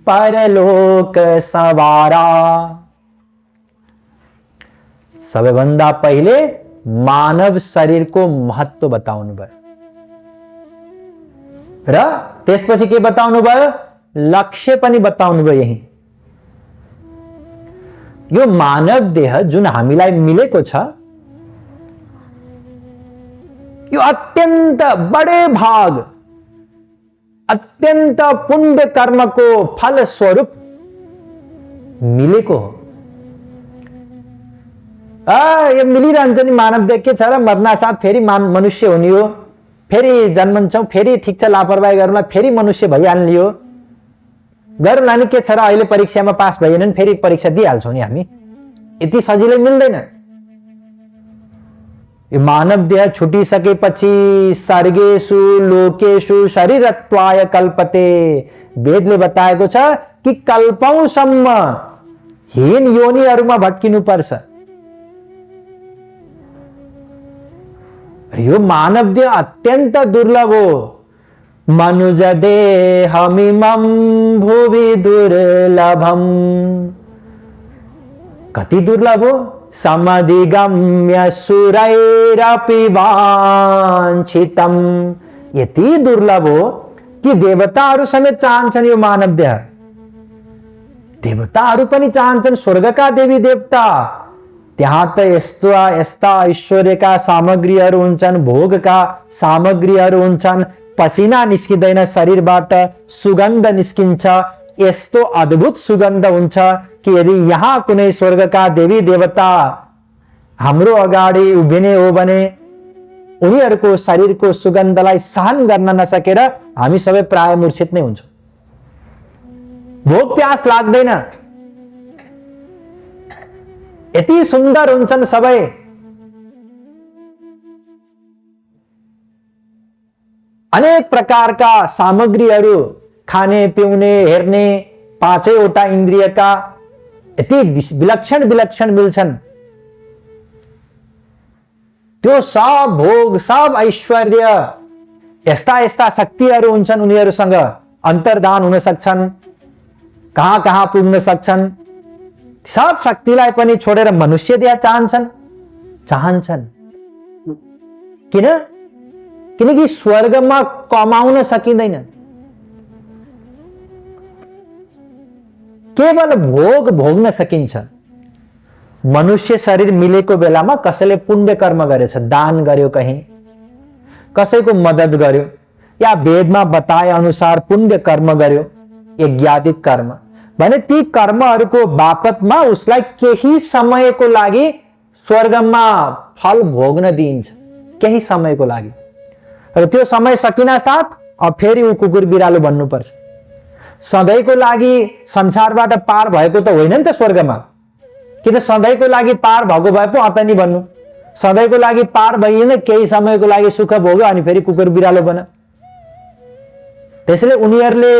परलोक सवारा। सबैभन्दा पहिले मानव शरीरको महत्व बताउनु भयो, र त्यसपछि के बताउनु भयो? लक्ष्य पनि बताउनु भयो। यही यो मानव देह जुन हामीलाई मिलेको छ, यो अत्यन्त बडे भाग, अत्यन्त पुण्य कर्मको फल स्वरूप मिलेको हो। यो मिलिरहन्छ नि मानव देह, के छ र? मर्ना साथ फेरि मनुष्य हुने हो, फेरि जन्मन्छौँ, फेरि ठिक छ लापरवाही गरौँला, फेरि मनुष्य भइहाल्ने हो, गरौँला नि के छ र, अहिले परीक्षामा पास भएन भने फेरि परीक्षा दिइहाल्छौँ नि हामी। यति सजिलै मिल्दैन। यो मानव देह छुटिसकेपछि सर्गेषु लोकेषु शरीरत्वाय कल्पते, वेदले बताएको छ कि कल्पौंसम्म हीन योनिहरूमा भट्किनु पर्छ। यो मानव देह अत्यन्त दुर्लभ हो। मनुज देहमिमं भुवि दुर्लभम, कति दुर्लभ हो। समधिगम्य सुरैरपि वाञ्छितम, यति दुर्लभ हो कि देवताहरू समेत चाहन्छन् यो मानव देह। देवताहरू पनि चाहन्छन्, स्वर्गका देवी देवता। त्यहाँ त यस्ता ऐश्वर्यका सामग्रीहरू हुन्छन्, भोगका सामग्रीहरू हुन्छन्, पसिना निस्किँदैन शरीरबाट, सुगन्ध निस्किन्छ। यस्तो अद्भुत सुगन्ध हुन्छ कि यदि यहाँ कुनै स्वर्गका देवी देवता हाम्रो अगाडि उभिने हो भने उनीहरूको शरीरको सुगन्धलाई सहन गर्न नसकेर हामी सबै प्राय मूर्छित नै हुन्छौँ। भोक प्यास लाग्दैन, यति सुन्दर हुन्छन् सबै। अनेक प्रकारका सामग्रीहरू, खाने पिउने हेर्ने पाँचैवटा इन्द्रियका यति विलक्षण विलक्षण मिल्छन्। त्यो सब भोग, सब ऐश्वर्य, यस्ता यस्ता शक्तिहरू हुन्छन् उनीहरूसँग, अन्तर्धान हुन सक्छन्, कहाँ कहाँ पुग्न सक्छन्। सब शक्तिलाई पनि छोडेर मनुष्य देह चाहन्छन्। किनकि स्वर्गमा कमाउन सकिँदैन, केवल भोग भोग्न सकिन्छ। मनुष्य शरीर मिलेको बेलामा कसैले पुण्य कर्म गरेछ, दान गर्यो, कहीं कसैको मद्दत गर्यो, या वेदमा बताए अनुसार पुण्य कर्म गर्यो, यज्ञादिक कर्म भने ती कर्महरूको बापतमा उसलाई केही समयको लागि स्वर्गमा फल भोग्न दिइन्छ, केही समयको लागि। र त्यो समय सकिन साथ अब फेरि ऊ कुकुर बिरालो बन्नुपर्छ। सधैँको लागि संसारबाट पार भएको त होइन नि त स्वर्गमा, कि त सधैँको लागि पार भएको भए पो अत नि भन्नु। सधैँको लागि पार भइएन, केही समयको लागि सुख भोग्यो अनि फेरि कुकुर बिरालो बन। त्यसैले उनीहरूले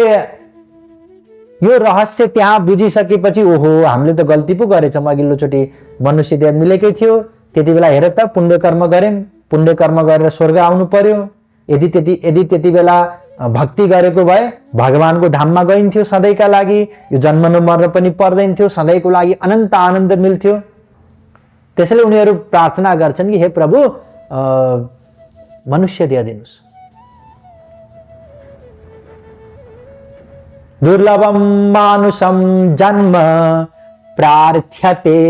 यो रहस्य त्यहाँ बुझिसकेपछि ओहो हामीले त गल्ती पो गरेछौँ, अघिल्लोचोटि मनुष्य देह मिलेकै थियो, त्यति बेला हेर त पुण्य कर्म गरेँ, पुण्य कर्म गरेर स्वर्ग आउनु पर्यो। यदि त्यति बेला भक्ति गरेको भए भगवानको धाममा गइन्थ्यो सधैँका लागि, यो जन्मनु मर्न पनि पर्दैन थियो, सधैँको लागि अनन्त आनन्द मिल्थ्यो। त्यसैले उनीहरू प्रार्थना गर्छन् कि हे प्रभु मनुष्य देह दिनुहोस्। दुर्लभम मानुषम जन्म प्रार्थ्यते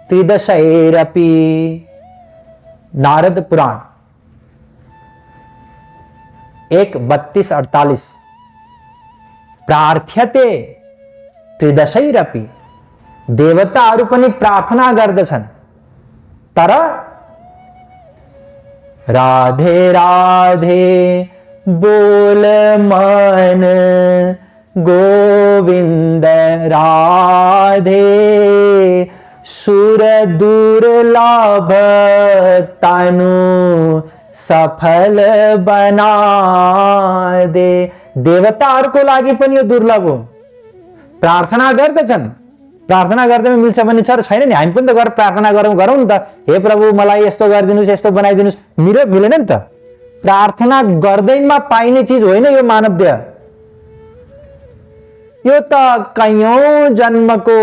त्रिदशैरपि, नारद पुराण 1:32-48। प्रार्थ्यते त्रिदशैरपि, देवताहरू पनि प्रार्थना गर्दछन्, तर राधे राधे बोल मन गोविंद राधे, सुर दुर्लभ तनु सफल बना दे। देवताहरूको लागि पनि यो दुर्लभ हो। प्रार्थना गर्दछन्, प्रार्थना गर्दैमा मिल्छ भन्ने छ र छैन नि। हामी पनि त गरेर प्रार्थना गरौँ नि त, हे प्रभु मलाई यस्तो गरिदिनुहोस्, यस्तो बनाइदिनुहोस्, मिलेन नि त। प्रार्थना गर्दैमा पाइने चिज होइन यो मानव देह। यो त कयौं जन्मको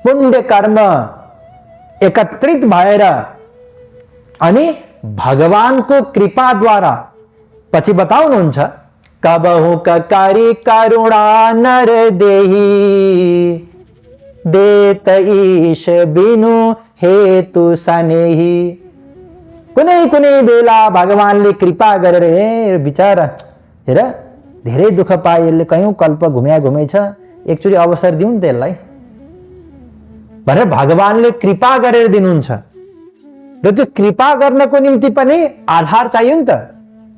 पुण्य कर्म एकत्रित भएर अनि भगवानको कृपाद्वारा, पछि बताउनुहुन्छ कबहु ककारी करुणा नर देही, देत ईश बिनु हेतु सनेही। कुनै कुनै बेला भगवानले कृपा गरेर हे बिचारा हेर धेरै दुःख पाए, यसले कयौं कल्प घुमै छ, एकचोटि अवसर दिउँ नि त यसलाई भनेर भगवानले कृपा गरेर दिनुहुन्छ। र त्यो कृपा गर्नको निम्ति पनि आधार चाहियो नि त।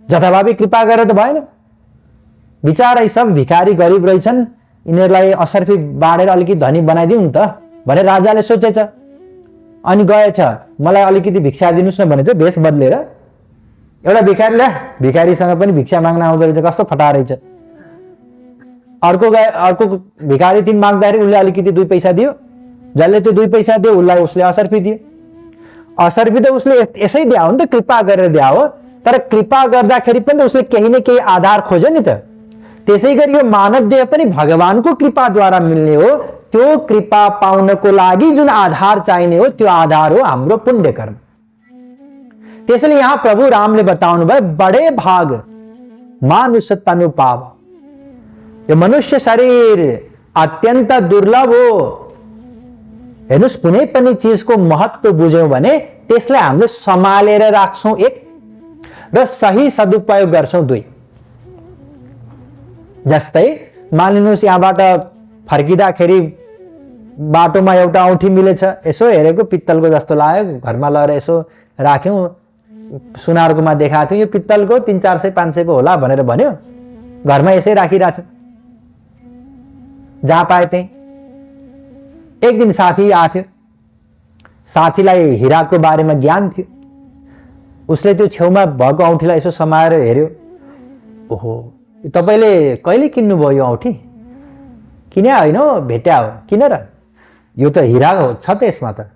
जथाभावी कृपा गरेर त भएन। बिचारा सब भिखारी गरिब रहेछन्, यिनीहरूलाई असर्फी बाँडेर अलिकति धनी बनाइदिउँ नि त भनेर राजाले सोचेछ। अनि गएछ, मलाई अलिकति भिक्षा दिनुहोस् न भनेछ भेष बदलेर। एउटा भिखारीले भिखारीसँग पनि भिक्षा माग्न आउँदो रहेछ, कस्तो फटा रहेछ। अर्को भिखारी तिन माग्दाखेरि उसले अलिकति 2 पैसा दियो, जसले त्यो 2 पैसा दियो उसलाई उसले असर्फी दियो। असर्फी त उसले यसै दिया हो नि त, कृपा गरेर दिया हो। तर कृपा गर्दाखेरि पनि त उसले केही न केही आधार खोज्यो नि त। त्यसै गरी यो मानव देह पनि भगवानको कृपाद्वारा मिल्ने हो। त्यो कृपा पाउनको लागि जुन आधार चाहिने हो त्यो आधार हो हाम्रो पुण्य कर्म। त्यसैले यहाँ प्रभु रामले बताउनु भयो, बडे भाग मानुष तनु पाव। यो मनुष्य शरीर अत्यन्त दुर्लभ हो। हेर्नुस्, कुनै पनि चिजको महत्त्व बुझ्यौं भने त्यसलाई हामीले सम्हालेर राख्छौं 1 र सही सदुपयोग गर्छौं 2। जस्तै मानिलिनुहोस् यहाँबाट फर्किँदाखेरि बाटोमा एउटा औँठी मिलेछ, यसो हेरेको पित्तलको जस्तो लाग्यो, घरमा लगेर यसो राख्यौं, सुनारकोमा देखाएको थियो, यो पित्तलको 300-400-500 को होला भनेर भन्यो, घरमा यसै राखिराख्यो, जहाँ पाए त्यही। एक दिन साथी आएको थियो, साथीलाई हिराको बारेमा ज्ञान थियो। उसले त्यो छेउमा भएको औँठीलाई यसो समाएर हेर्यो, ओहो तपाईले कहिले किन्नुभयो यो औँठी? किन्या होइन हो, भेट्या हो। किन र? यो त हिरा हो, छ त यसमा त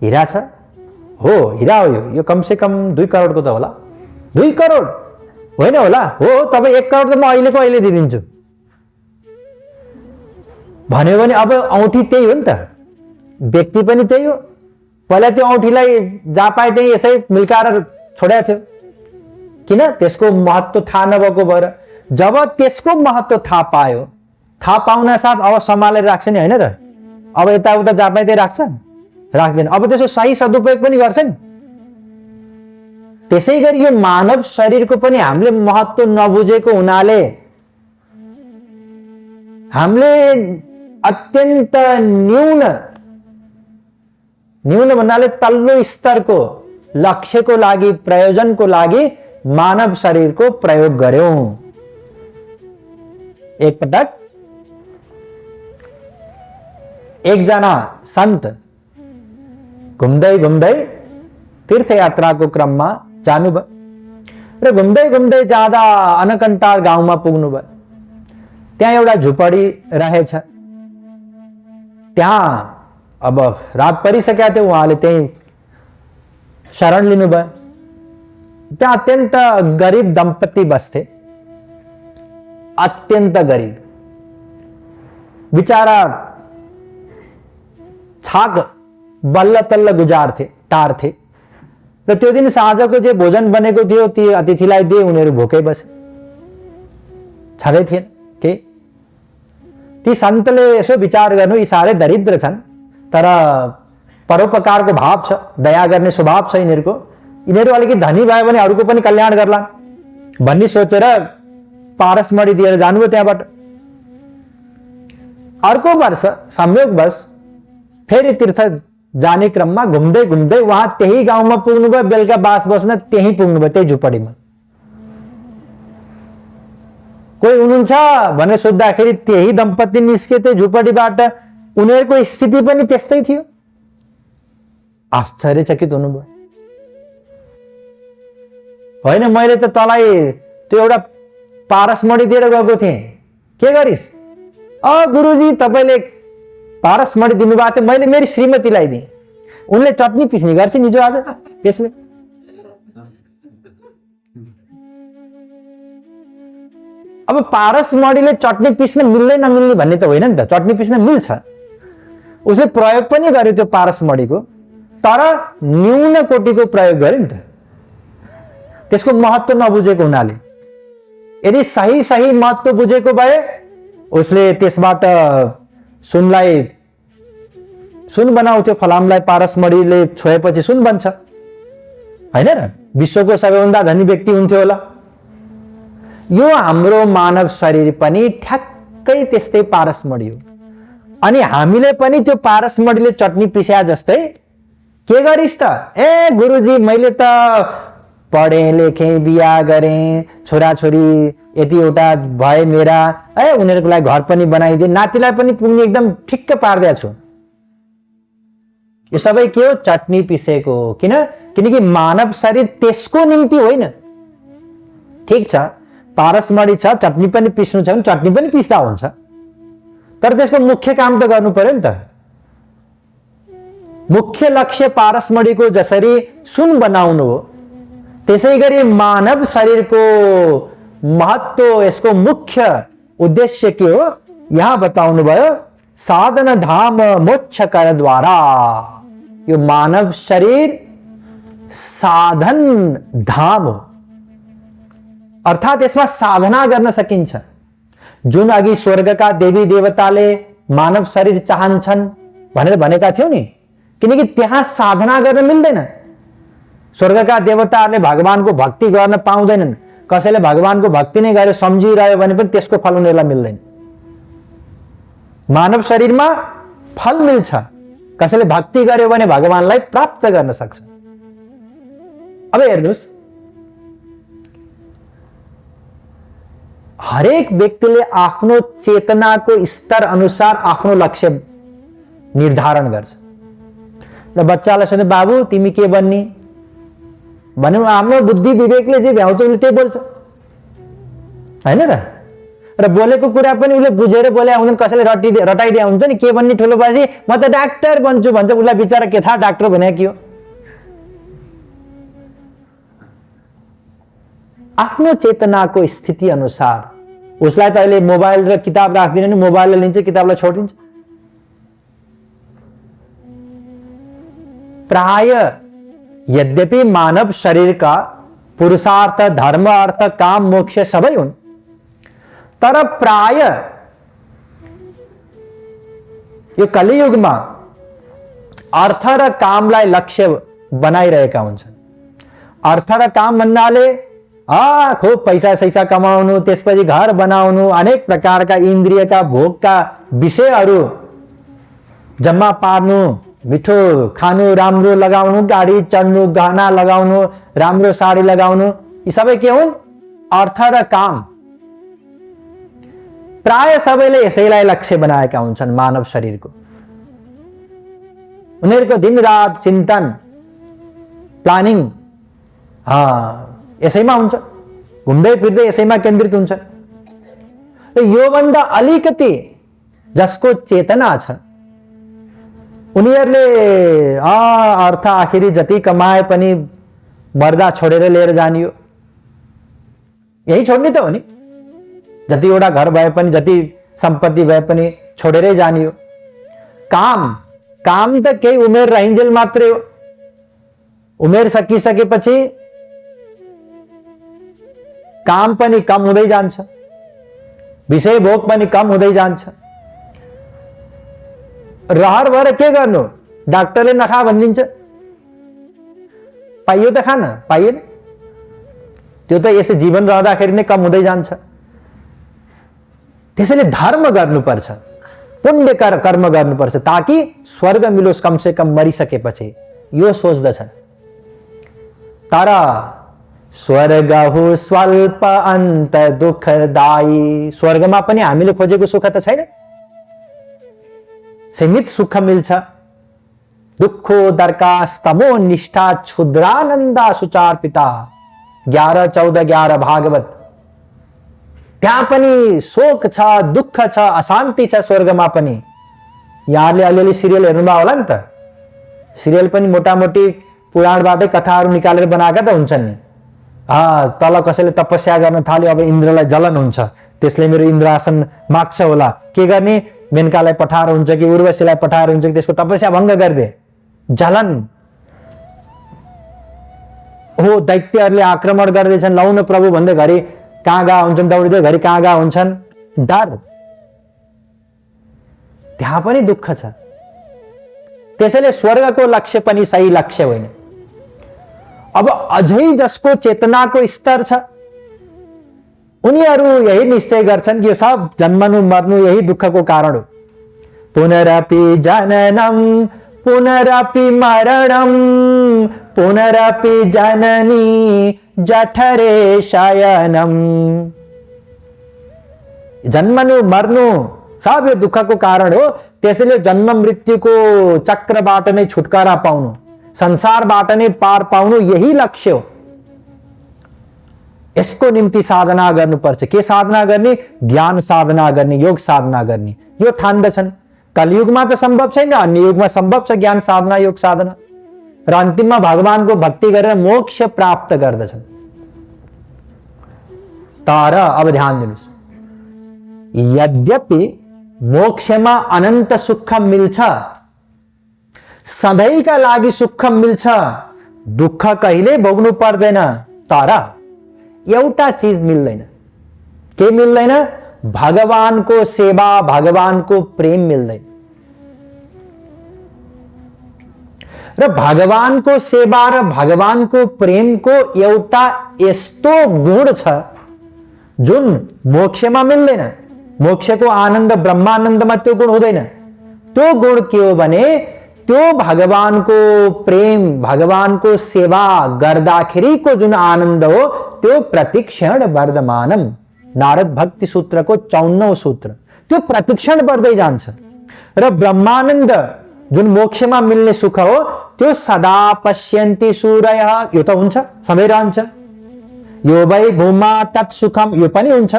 हिरा छ। हो हिरा हो, यो कमसे कम 2 करोडको त होला। 2 करोड होइन होला? हो तपाईँ 1 करोड त म अहिलेको अहिले दिइदिन्छु भन्यो भने अब औँठी त्यही हो नि त, व्यक्ति पनि त्यही हो। पहिला त्यो औँठीलाई जहाँ पाए त्यही यसै मिल्काएर छोडेको थियो। किन? त्यसको महत्त्व थाहा नभएको भएर। जब त्यसको महत्त्व थाहा पायो, थाहा पाउन साथ अब सम्हालेर राख्छ नि, होइन र? अब यताउता जहाँ पाए त्यही राख्छ, राख्दैन। अब त्यसको सही सदुपयोग पनि गर्छ नि। त्यसै गरी यो मानव शरीरको पनि हामीले महत्त्व नबुझेको हुनाले हामीले अत्यन्त न्यून भन्नाले तल्लो स्तरको लक्ष्यको लागि, प्रयोजनको लागि मानव शरीरको प्रयोग गर्यौं। एकपटक एकजना सन्त घुम्दै घुम्दै तीर्थयात्राको क्रममा जानुभयो र घुम्दै घुम्दै जाँदा अनकन्टार गाउँमा पुग्नुभयो। त्यहाँ एउटा झुपडी रहेछ। त्यहाँ अब रात परिसकेका थियो, उहाँले त्यही शरण लिनुभयो। त्यहाँ अत्यन्त गरिब दम्पति बस्थे, अत्यन्त गरिब। बिचारा छाक बल्ल तल्ल गुजार्थे, टार्थे। र त्यो दिन साँझको जे भोजन बनेको थियो ती अतिथिलाई दिए, उनीहरू भोकै बसे, छँदै थिएन के। ती सन्तले यसो विचार गर्नु, यी साह्रै दरिद्र छन् तर परोपकारको भाव छ, दया गर्ने स्वभाव छ यिनीहरूको, यिनीहरू अलिकति धनी भयो भने अरूको पनि कल्याण गर्लान् भन्ने सोचेर पारसमणि दिएर जानुभयो त्यहाँबाट। अर्को वर्ष संयोगवश फेरि तीर्थ जाने क्रममा घुम्दै घुम्दै उहाँ त्यही गाउँमा पुग्नुभयो। बेलुका बास बस्न त्यही पुग्नुभयो, त्यही झुपडीमा। कोही हुनुहुन्छ भनेर सोद्धाखेरि त्यही दम्पति निस्के त्यो झुपडीबाट। उनीहरूको स्थिति पनि त्यस्तै थियो। आश्चर्यचकित हुनुभयो। होइन मैले त तँलाई त्यो एउटा पारसमणि दिएर गएको थिएँ, के गरिस्? गुरुजी तपाईँले पारसमणि दिनुभएको थियो, मैले मेरी श्रीमतीलाई दिएँ, उनले चटनी पिस्ने गर्छिन् हिजो आज, त्यसले। अब पारसमणिले चटनी पिस्न मिल्दै नमिल्ने भन्ने त होइन नि त, चटनी पिस्न मिल्छ। उसले प्रयोग पनि गर्यो त्यो पारसमणिको, तर न्यून कोटिको प्रयोग गर्यो नि त, त्यसको महत्त्व नबुझेको हुनाले। यदि सही सही महत्त्व बुझेको भए उसले त्यसबाट सुन बनाउँथ्यो। फलामलाई पारसमणिले छोएपछि सुन बन्छ, होइन र? विश्वको सबैभन्दा धनी व्यक्ति हुन्थ्यो होला। यो हाम्रो मानव शरीर पनि ठ्याक्कै त्यस्तै पारसमणि हो। अनि हामीले पनि त्यो पारसमणिले चटनी पिस्या जस्तै के गरिस् त? ए गुरुजी मैले त पढेँ लेखेँ बिहा गरेँ छोराछोरी यतिवटा भए मेरा, उनीहरूको लागि घर पनि बनाइदिए, नातिलाई पनि पुग्ने एकदम ठिक्क पार्दै छु। यो सबै के हो? चटनी पिसेको हो। किनकि मानव शरीर त्यसको निम्ति होइन। ठिक छ, पारसमणि छ, चटनी पनि पिस्नु छ भने चटनी पनि पिस्दा हुन्छ, तर त्यसको मुख्य काम त गर्नु पर्यो नि त। मुख्य लक्ष्य पारसमणिको जसरी सुन बनाउनु हो, त्यसै गरी मानव शरीरको महत्व, यसको मुख्य उद्देश्य के हो यहाँ बताउनु भयो। साधन धाम मोक्ष कर द्वारा। यो मानव शरीर साधन धाम हो, अर्थात यसमा साधना गर्न सकिन्छ। जुन अघि स्वर्गका देवी देवताले मानव शरीर चाहन्छन् भनेर भनेका थियो नि, किनकि त्यहाँ साधना गर्न मिल्दैन। स्वर्गका देवताहरूले भगवानको भक्ति गर्न पाउँदैनन्। कसैले भगवानको भक्ति नै गरेर सम्झिरह्यो भने पनि त्यसको फल उनीहरूलाई मिल्दैन। मानव शरीरमा फल मिल्छ, कसैले भक्ति गर्यो भने भगवानलाई प्राप्त गर्न सक्छ। अब हेर्नुहोस्, हरेक व्यक्तिले आफ्नो चेतनाको स्तर अनुसार आफ्नो लक्ष्य निर्धारण गर्छ। र बच्चालाई सोध्ने, बाबु तिमी के बन्ने भन्यो, आफ्नो बुद्धि विवेकले जे भ्याउँछ उसले त्यही बोल्छ, होइन र? र बोलेको कुरा पनि उसले बुझेर बोले हुँदैन। कसैले रटाइदिया हुन्छ नि, के बन्ने ठुलो पछि म त डाक्टर बन्छु भन्छ, उसलाई बिचारा के थाहा डाक्टर भने के हो। आफ्नो चेतनाको स्थिति अनुसार उसलाई त अहिले मोबाइल र किताब राख्दिन नि, मोबाइलले लिन्छ, किताबलाई छोडिदिन्छ। प्राय यद्यपि मानव शरीर का पुरुषार्थ, धर्म, अर्थ, काम, मोक्ष सबै हुन्, तर प्राय यो कलियुगमा अर्थ र कामलाई लक्ष्य बनाइरहेका हुन्छन्। अर्थ र काम भन्नाले खूब पैसा सैसा कमाउनु, त्यसपछि घर बनाउनु, अनेक प्रकारका इन्द्रियका भोगका विषयहरू जम्मा पार्नु, मिठो खानु, राम्रो लगाउनु, गाडी चढ्नु, गहना लगाउनु, राम्रो साडी लगाउनु, यी सबै के हुन्? अर्थ र काम। प्राय सबैले यसैलाई लक्ष्य बनाएका हुन्छन् मानव शरीरको। उनीहरूको दिन रात चिन्तन, प्लानिङ यसैमा हुन्छ, घुम्दै फिर्दै यसैमा केन्द्रित हुन्छ। र योभन्दा अलिकति जसको चेतना छ, उनीहरूले अर्थ आखिरी जति कमाए पनि मर्दा छोडेर लिएर जाने हो, यही छोड्ने त हो नि। जतिवटा घर भए पनि, जति सम्पत्ति भए पनि छोडेरै जाने हो। काम त केही उमेर रहन्जेल मात्रै हो। उमेर सकिसकेपछि काम पनि कम हुँदै जान्छ, विषय भोग पनि कम हुँदै जान्छ। रहर भएर के गर्नु? डाक्टरले नखा भनिदिन्छ, पाइयो त खान, पाइएन। त्यो त यसै जीवन रहँदाखेरि नै कम हुँदै जान्छ। त्यसैले धर्म गर्नुपर्छ, पुण्य कर्म गर्नुपर्छ, ताकि स्वर्ग मिलोस् कम से कम मरिसकेपछि, यो सोच्दछ। तर स्वर्ग हो स्वल्प अन्त दुःखदायी। स्वर्गमा पनि हामीले खोजेको सुख त छैन, सीमित सुख मिल्छ। दुःखो दर्कास तमो निष्ठा क्षुद्रानन्दा सुचार पिता 11-14-11 भागवत। त्यहाँ पनि शोक छ, दुःख छ, अशान्ति छ स्वर्गमा पनि। यहाँले अलिअलि सिरियल हेर्नुभयो होला नि त। सिरियल पनि मोटामोटी पुराणबाटै कथाहरू निकालेर बनाएका त हुन्छन् नि। तल कसैले तपस्या गर्न थाल्यो, अब इन्द्रलाई जलन हुन्छ, त्यसले मेरो इन्द्र आसन माग्छ होला। के गर्ने? मेनकालाई पठाएर हुन्छ कि उर्वशीलाई पठाएर हुन्छ कि त्यसको तपस्या भङ्ग गरिदे। जलन हो, दैत्यहरूले आक्रमण गर्दैछन्, लौ न प्रभु भन्दै घरि कहाँ गए हुन्छन्, दौडिँदै घरि कहाँ गए हुन्छन्। डर, त्यहाँ पनि दुःख छ। त्यसैले स्वर्गको लक्ष्य पनि सही लक्ष्य होइन। अब अझै जसको चेतनाको स्तर छ, उनीहरू यही निश्चय गर्छन् कि यो सब जन्मनु मर्नु यही दुःखको कारण हो। पुनरपि जननम पुनरपि मरणम पुनरपि जननी जठरे शयनम। जन्मनु मर्नु सब यो दुःखको कारण हो। त्यसैले जन्म मृत्युको चक्रबाट नै छुटकारा पाउनु, संसारबाट नै पार पाउनु यही लक्ष्य हो। यसको निम्ति साधना गर्नुपर्छ। के साधना गर्ने? ज्ञान साधना गर्ने, योग साधना गर्ने। यो ठान्दछन्। कलियुगमा त सम्भव छैन, अन्य युगमा सम्भव छ ज्ञान साधना, योग साधना। र अन्तिममा भगवानको भक्ति गरेर मोक्ष प्राप्त गर्दछन्। तर अब ध्यान दिनुस्, यद्यपि मोक्षमा अनन्त सुख मिल्छ, सधैँका लागि सुख मिल्छ, दुःख कहिले भोग्नु पर्दैन, तर एउटा चीज मिल्दैन। के मिल्दैन? भगवानको सेवा, भगवानको प्रेम मिल्दैन। र भगवानको सेवा र भगवानको प्रेमको एउटा यस्तो गुण छ जुन मोक्षमा मिल्दैन। मोक्षको आनन्द ब्रह्मानन्दमा त्यो गुण हुँदैन। त्यो गुण के हो भने त्यो भगवानको प्रेम, भगवानको सेवा गर्दाखेरिको जुन आनन्द हो त्यो प्रतिक्षण वर्धमानम। नारद भक्ति सूत्रको 54औं सूत्र। त्यो प्रतिक्षण बढ्दै जान्छ। र ब्रह्मानन्द जुन मोक्षमा मिल्ने सुख हो त्यो सदा पश्यन्ति सूरयः, यो त हुन्छ, सधैँ रहन्छ। यो वै भूमा तत् सुखम, यो पनि हुन्छ,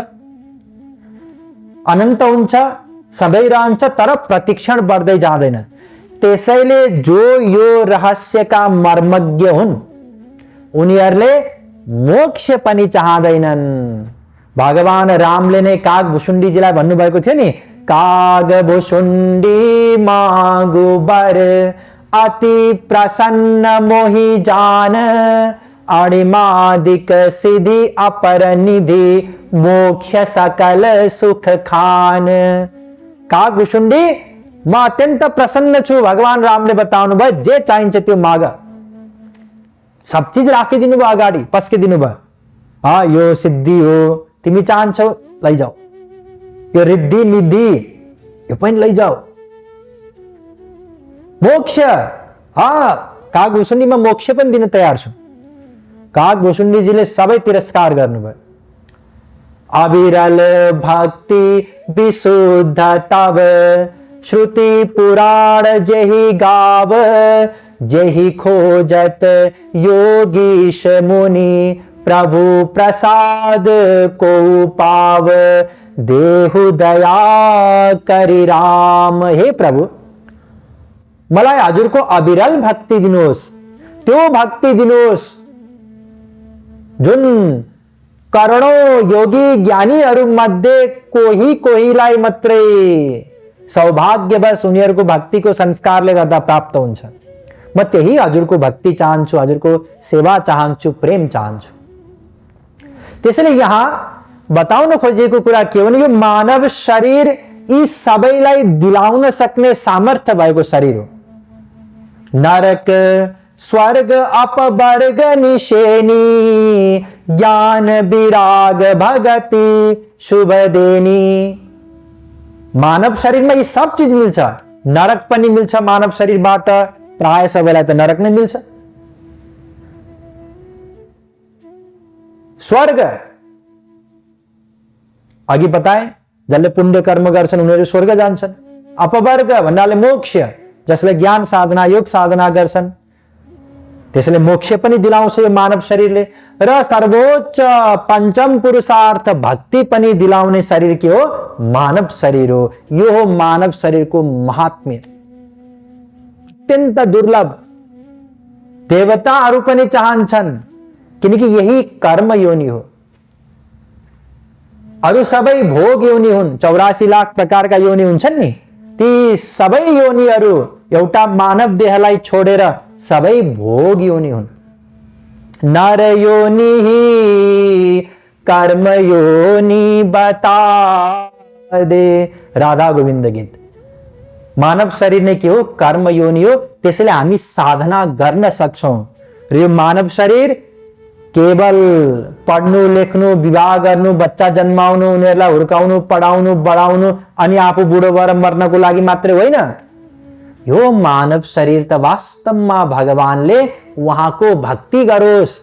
अनन्त हुन्छ, सधैँ रहन्छ, तर प्रतिक्षण बढ्दै जाँदैन। त्यसैले जो यो रहस्यका मर्मज्ञ हुन् उनीहरूले मोक्ष पनि चाहँदैनन्। भगवान रामले नै काग भुसुण्डीजीलाई भन्नुभएको थियो नि, काग भुसुण्डी मागु वर अति प्रसन्न मोहि जान अणिमादिक सिद्धि अपर निधि मोक्ष सकल सुख खान। काग भुसुण्डी, म अत्यन्त प्रसन्न छु। भगवान रामले बताउनु भयो जे चाहिन्छ त्यो माग। सब चीज राखिदिनु भयो अगाडि, पस्किदिनु भयो। यो सिद्धि हो, तिमी चाहन्छौ लैजाऊ। यो रिद्धि निधि यो पनि लैजाऊ। मोक्ष, काग भुसुण्डीमा मोक्ष पनि दिन तयार छु। काग भुसुण्डीजीले सबै तिरस्कार गर्नुभयो। अविरल भक्ति विशुद्ध तव श्रुति पुराण जेहि गाव जेहि खोजत योगीश मुनि प्रभु प्रसाद को पाव देहु दया करि राम। हे प्रभु, मलाई हजुरको अविरल भक्ति दिनुहोस्। त्यो भक्ति दिनुहोस् जुन करोडौं योगी ज्ञानीहरू मध्ये कोही कोहीलाई मात्रै सौभाग्यवश उनीहरूको भक्तिको संस्कारले गर्दा प्राप्त हुन्छ। म त्यही हजुरको भक्ति चाहन्छु, हजुरको सेवा चाहन्छु, प्रेम चाहन्छु। त्यसैले यहाँ बताउन खोजेको कुरा के हो भने यो मानव शरीर यी सबैलाई दिलाउन सक्ने सामर्थ्य भएको शरीर हो। नरक स्वर्ग अपवर्ग निशेनी ज्ञान विराग भगति शुभ देनी। मानव शरीरमा यी सब चीज मिल्छ। नरक पनि मिल्छ मानव शरीरबाट, प्राय सबैलाई त नरक नै मिल्छ। स्वर्ग अघि बताए, जसले पुण्य कर्म गर्छन् उनीहरू स्वर्ग जान्छन्। अपवर्ग भन्नाले मोक्ष, जसले ज्ञान साधना योग साधना गर्छन् त्यसले मोक्ष पनि दिलाउँछ यो मानव शरीरले। र सर्वोच्च पंचम पुरुषार्थ भक्ति पनि दिलाउने शरीर के हो? मानव शरीर हो। यो हो मानव शरीरको महात्म्य, अत्यन्त दुर्लभ। देवताहरू पनि चाहन्छन् किनकि यही कर्म योनि हो। अरु सबै भोग योनि हुन्। 84 लाख प्रकारका योनि हुन्छन् नि, ती सबै योनिहरू एउटा मानव देहलाई छोडेर सबै भोग योनि हुन्। नर योनि कर्म योनि बता दे, राधा गोविन्द गीत। मानव शरीर नै के हो? कर्म योनि हो। त्यसैले हामी साधना गर्न सक्छौं। र यो मानव शरीर केवल पढ्नु लेख्नु विवाह गर्नु बच्चा जन्माउनु उनीहरूलाई हुर्काउनु पढाउनु बढाउनु अनि आफू बुढो भएर मर्नको लागि मात्रै होइन। यो मानव शरीर त वास्तवमा भगवानले उहाँको भक्ति गरोस्,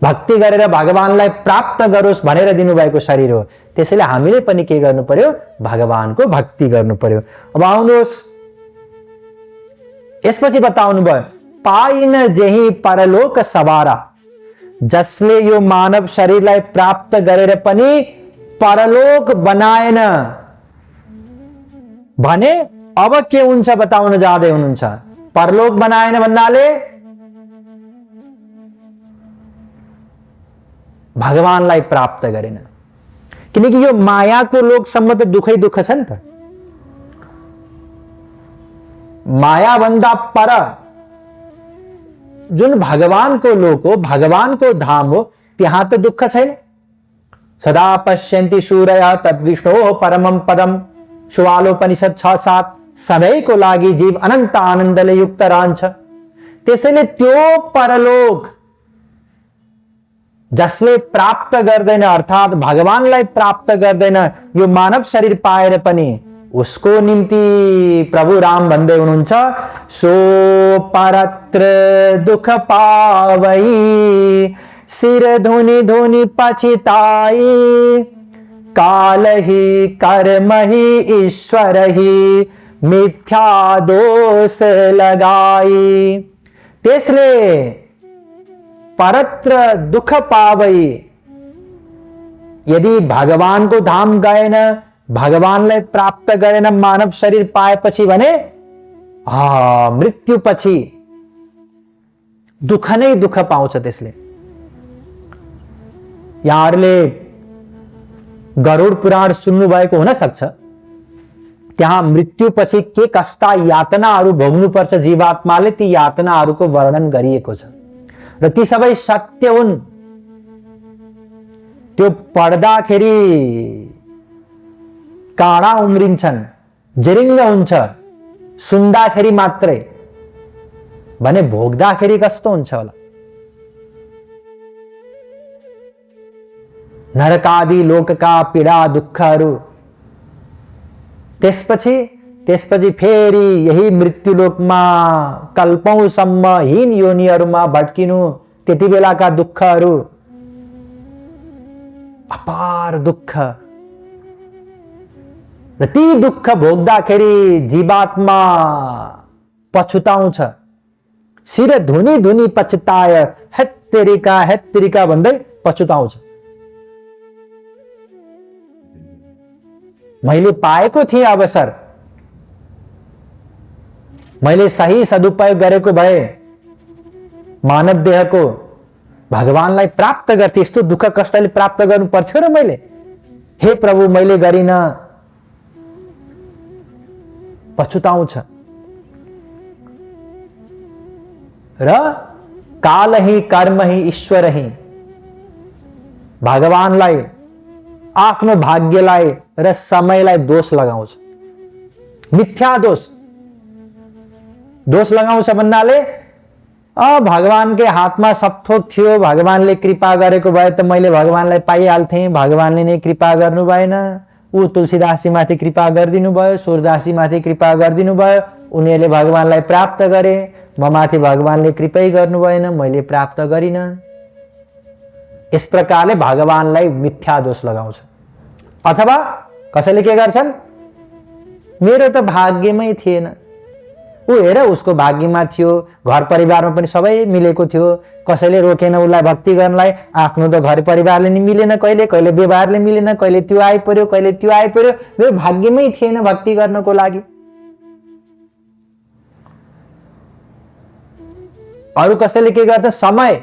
भक्ति गरेर भगवानलाई प्राप्त गरोस् भनेर दिनुभएको शरीर हो। त्यसैले हामीले पनि के गर्नु पर्यो? भगवानको भक्ति गर्नु पर्यो। अब आउनुहोस्, यसपछि बताउनु भयो, पाइन जेही परलोक सवारा, जसले यो मानव शरीरलाई प्राप्त गरेर पनि परलोक बनाएन भने अब के हुन्छ बताउन जाँदै हुनुहुन्छ। परलोक बनाएन भन्नाले भगवानलाई प्राप्त गरेन, किनकि यो मायाको लोकसम्म त दुःखै दुःख छ नि त। माया भन्दा पर जुन भगवानको लोक हो, भगवानको धाम हो, त्यहाँ त दुःख छैन। सदा पश्यन्ति सूरय तद्विष्णोः परमं पदम, सुवालोपनिषद 6-7। सधैँको लागि जीव अनन्त आनन्दले युक्त रहन्छ। त्यसैले त्यो परलोक जसले प्राप्त गर्दैन, अर्थात भगवानलाई प्राप्त गर्दैन, यो मानव शरीर पाएर पनि उसको निम्ति प्रभु राम भन्दै हुनुहुन्छ, सो परत्र दुख पावई, सिर धुनि धुनि पछिताई, काल ही कर्म ही ईश्वर ही, मिथ्या दोष लगाई। त्यसले परत्र दुख पावई, यदि भगवानको धाम गएन, भगवानलाई प्राप्त गरेन मानव शरीर पाएपछि भने मृत्युपछि दुःख नै दुःख पाउँछ। त्यसले यहाँहरूले गरुड पुराण सुन्नु भएको हुन सक्छ। त्यहाँ मृत्युपछि के कस्ता यातनाहरू भोग्नुपर्छ जीवात्माले, ती यातनाहरूको वर्णन गरिएको छ र ती सबै सत्य हुन्। त्यो पढ्दाखेरि काँडा उम्रिन्छन्, जिरिङ्ग हुन्छ सुन्दाखेरि मात्रै, भने भोग्दाखेरि कस्तो हुन्छ होला। नरकादि लोकका पीडा दुःखहरू, त्यसपछि फेरि यही मृत्युलोकमा कल्पौंसम्म हीन योनिहरूमा भट्किनु, त्यति बेलाका दुःखहरू अपार दुःख। र ती दुःख भोग्दाखेरि जीवात्मा पछुताउँछ, सिर धुनी धुनी पछताय, हेत्तेरिका भन्दै पछुताउँछ। मैले पाएको थिएँ अवसर, मैले सही सदुपयोग गरेको भए मानव देहको भगवानलाई प्राप्त गर्थे। यस्तो दुःख कष्टले प्राप्त गर्नु पर्छ र मैले, हे प्रभु मैले गरिन, पछुताउँछ। र काल ही कर्म ही ईश्वर ही, भगवानलाई, आफ्नो भाग्यलाई र समयलाई दोष लगाउँछ, मिथ्या दोष लगाउँछ भन्नाले भगवानकै हातमा सब थोक थियो, भगवानले कृपा गरेको भए त मैले भगवानलाई पाइहाल्थेँ, भगवानले नै कृपा गर्नु भएन। ऊ तुलसीदासी माथि कृपा गरिदिनु भयो, सूरदासी माथि कृपा गरिदिनु भयो, उनीहरूले भगवानलाई प्राप्त गरे, म माथि भगवानले कृपै गर्नु भएन, मैले प्राप्त गरिन। यस प्रकारले भगवानलाई मिथ्या दोष लगाउँछ। अथवा कसैले के गर्छन्, मेरो त भाग्यमै थिएन, ऊ हेर उसको भाग्यमा थियो, घर परिवारमा पनि सबै मिलेको थियो, कसैले रोकेन उसलाई भक्ति गर्नलाई। आफ्नो त घर परिवारले नि मिलेन, कहिले व्यवहारले मिलेन, कहिले त्यो आइपर्यो, कहिले त्यो आइपर्यो, मेरो भाग्यमै थिएन भक्ति गर्नको लागि। अरू कसैले के गर्छ, समय,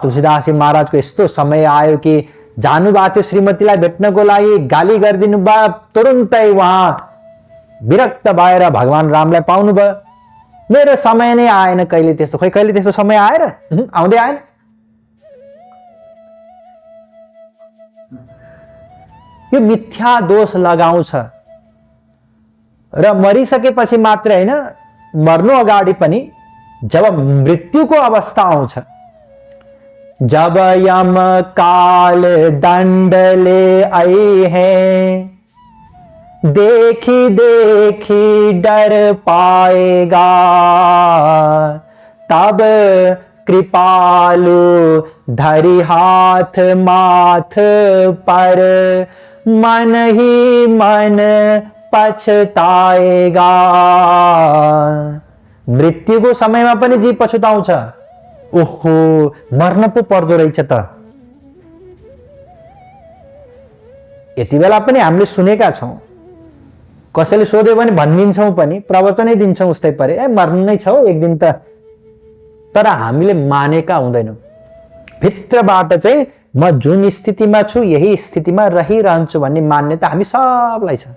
तुलसीदास महाराजको यस्तो समय आयो कि जानु भएको थियो श्रीमतीलाई भेट्नको लागि, गाली गरिदिनु भयो, तुरुन्तै उहाँ विरक्त भएर भगवान रामलाई पाउनु भयो। मेरो समय नै आएन कहिले त्यस्तो। खै कहिले त्यस्तो समय आएर आउँदै आएन। यो मिथ्या दोष लगाउँछ र मरिसकेपछि मात्र हैन, मर्नु अगाडि पनि जब मृत्युको अवस्था आउँछ, जब यम काल दंड ले आई है, देखी देखी डर पाएगा, तब कृपालु धरि हाथ माथ पर, मन ही मन पछताएगा। मृत्युको समयमा पनि जीव पछुताउँछ। ओहो, मर्न पो पर्दो रहेछ त। यति बेला पनि हामीले सुनेका छौं, कसैले सोध्यो भने भनिदिन्छौं पनि, प्रवचनै दिन्छौं उस्तै परे, ए मर्नु नै छ एक दिन त। तर हामीले मानेका हुँदैनौं। भित्रबाट चाहिँ म जुन स्थितिमा छु यही स्थितिमा रहिरहन्छु भन्ने मान्यता हामी सबलाई छ।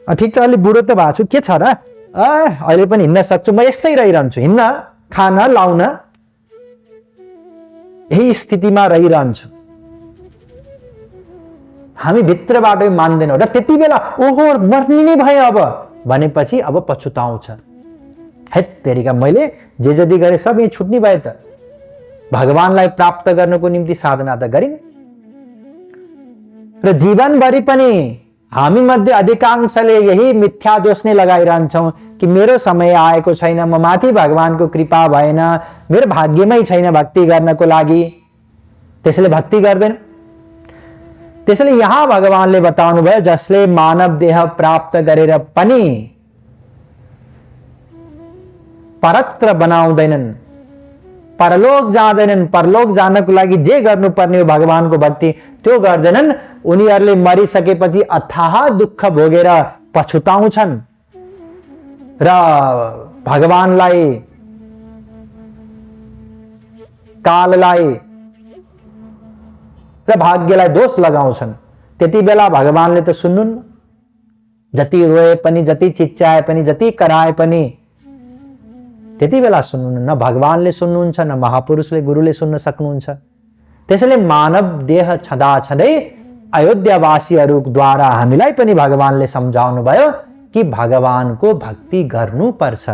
ठिक छ, अलि बुढो त भएको छु, के छ र, अहिले पनि हिँड्न सक्छु, म यस्तै रहिरहन्छु, हिँड्न खान लाउन यही स्थितिमा रहिरहन्छु। हामी भित्रबाट मान्दैनौँ र त्यति बेला ओहो मर्ने नै भयो अब भनेपछि अब पछुताउँछ। हेत तेरिका, मैले जे जति गरे सब यही छुट्ने भए त। भगवानलाई प्राप्त गर्नको निम्ति साधना त गरिन् र जीवनभरि पनि हामी मध्ये अधिकांशले यही मिथ्या दोष नै लगाइरहन्छौं कि मेरो समय आएको छैन, म माथि भगवानको कृपा भएन, मेरो भाग्यमै छैन भक्ति गर्नको लागि, त्यसैले भक्ति गर्दैन। त्यसैले यहाँ भगवानले बताउनु भयो, जसले मानव देह प्राप्त गरेर पनि परत्र बनाउँदैनन्, परलोक जाँदैनन्, परलोक जानको लागि जे गर्नुपर्ने हो भगवानको भक्ति त्यो गर्दैनन्, उनीहरूले मरिसकेपछि अथाह दुःख भोगेर पछुताउँछन् र भगवानलाई, काललाई र भाग्यलाई दोष लगाउँछन्। त्यति बेला भगवानले त सुन्नुहुन्न। जति रोए पनि, जति चिच्चाए पनि, जति कराए पनि त्यति बेला सुन्नुहुन्न। न भगवानले सुन्नुहुन्छ, न महापुरुषले, गुरुले सुन्न सक्नुहुन्छ। त्यसैले मानव देह छँदा छँदै अयोध्यावासीहरूद्वारा हामीलाई पनि भगवानले सम्झाउनु भयो कि भगवानको भक्ति गर्नुपर्छ।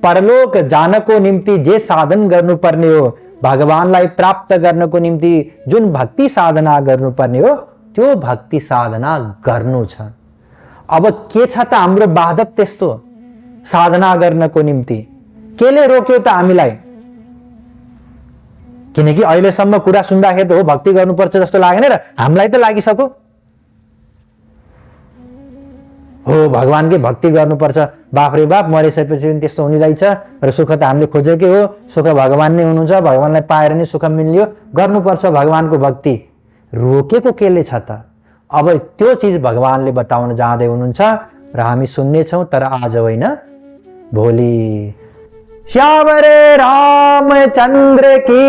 परलोक जानको निम्ति जे साधन गर्नुपर्ने हो, भगवानलाई प्राप्त गर्नको निम्ति जुन भक्ति साधना गर्नुपर्ने हो त्यो भक्ति साधना गर्नु छ। अब के छ त हाम्रो बाधक त्यस्तो साधना गर्नको निम्ति? केले रोक्यो त हामीलाई? किनकि अहिलेसम्म कुरा सुन्दाखेरि त हो भक्ति गर्नुपर्छ जस्तो लागेन र हामीलाई त लागिसक्यो। हो भगवानकै भक्ति गर्नुपर्छ, बाप रे बाप मरिसकेपछि पनि त्यस्तो हुने रहेछ र सुख त हामीले खोजेकै हो, सुख भगवान नै हुनुहुन्छ, भगवानलाई पाएर नै सुख मिल्यो, गर्नुपर्छ भगवानको भक्ति। रोकेको केले छ त? अब त्यो चीज भगवानले बताउन जाँदै हुनुहुन्छ र हामी सुन्नेछौँ, तर आज होइन भोलि। श्याम रे रामचंद्र की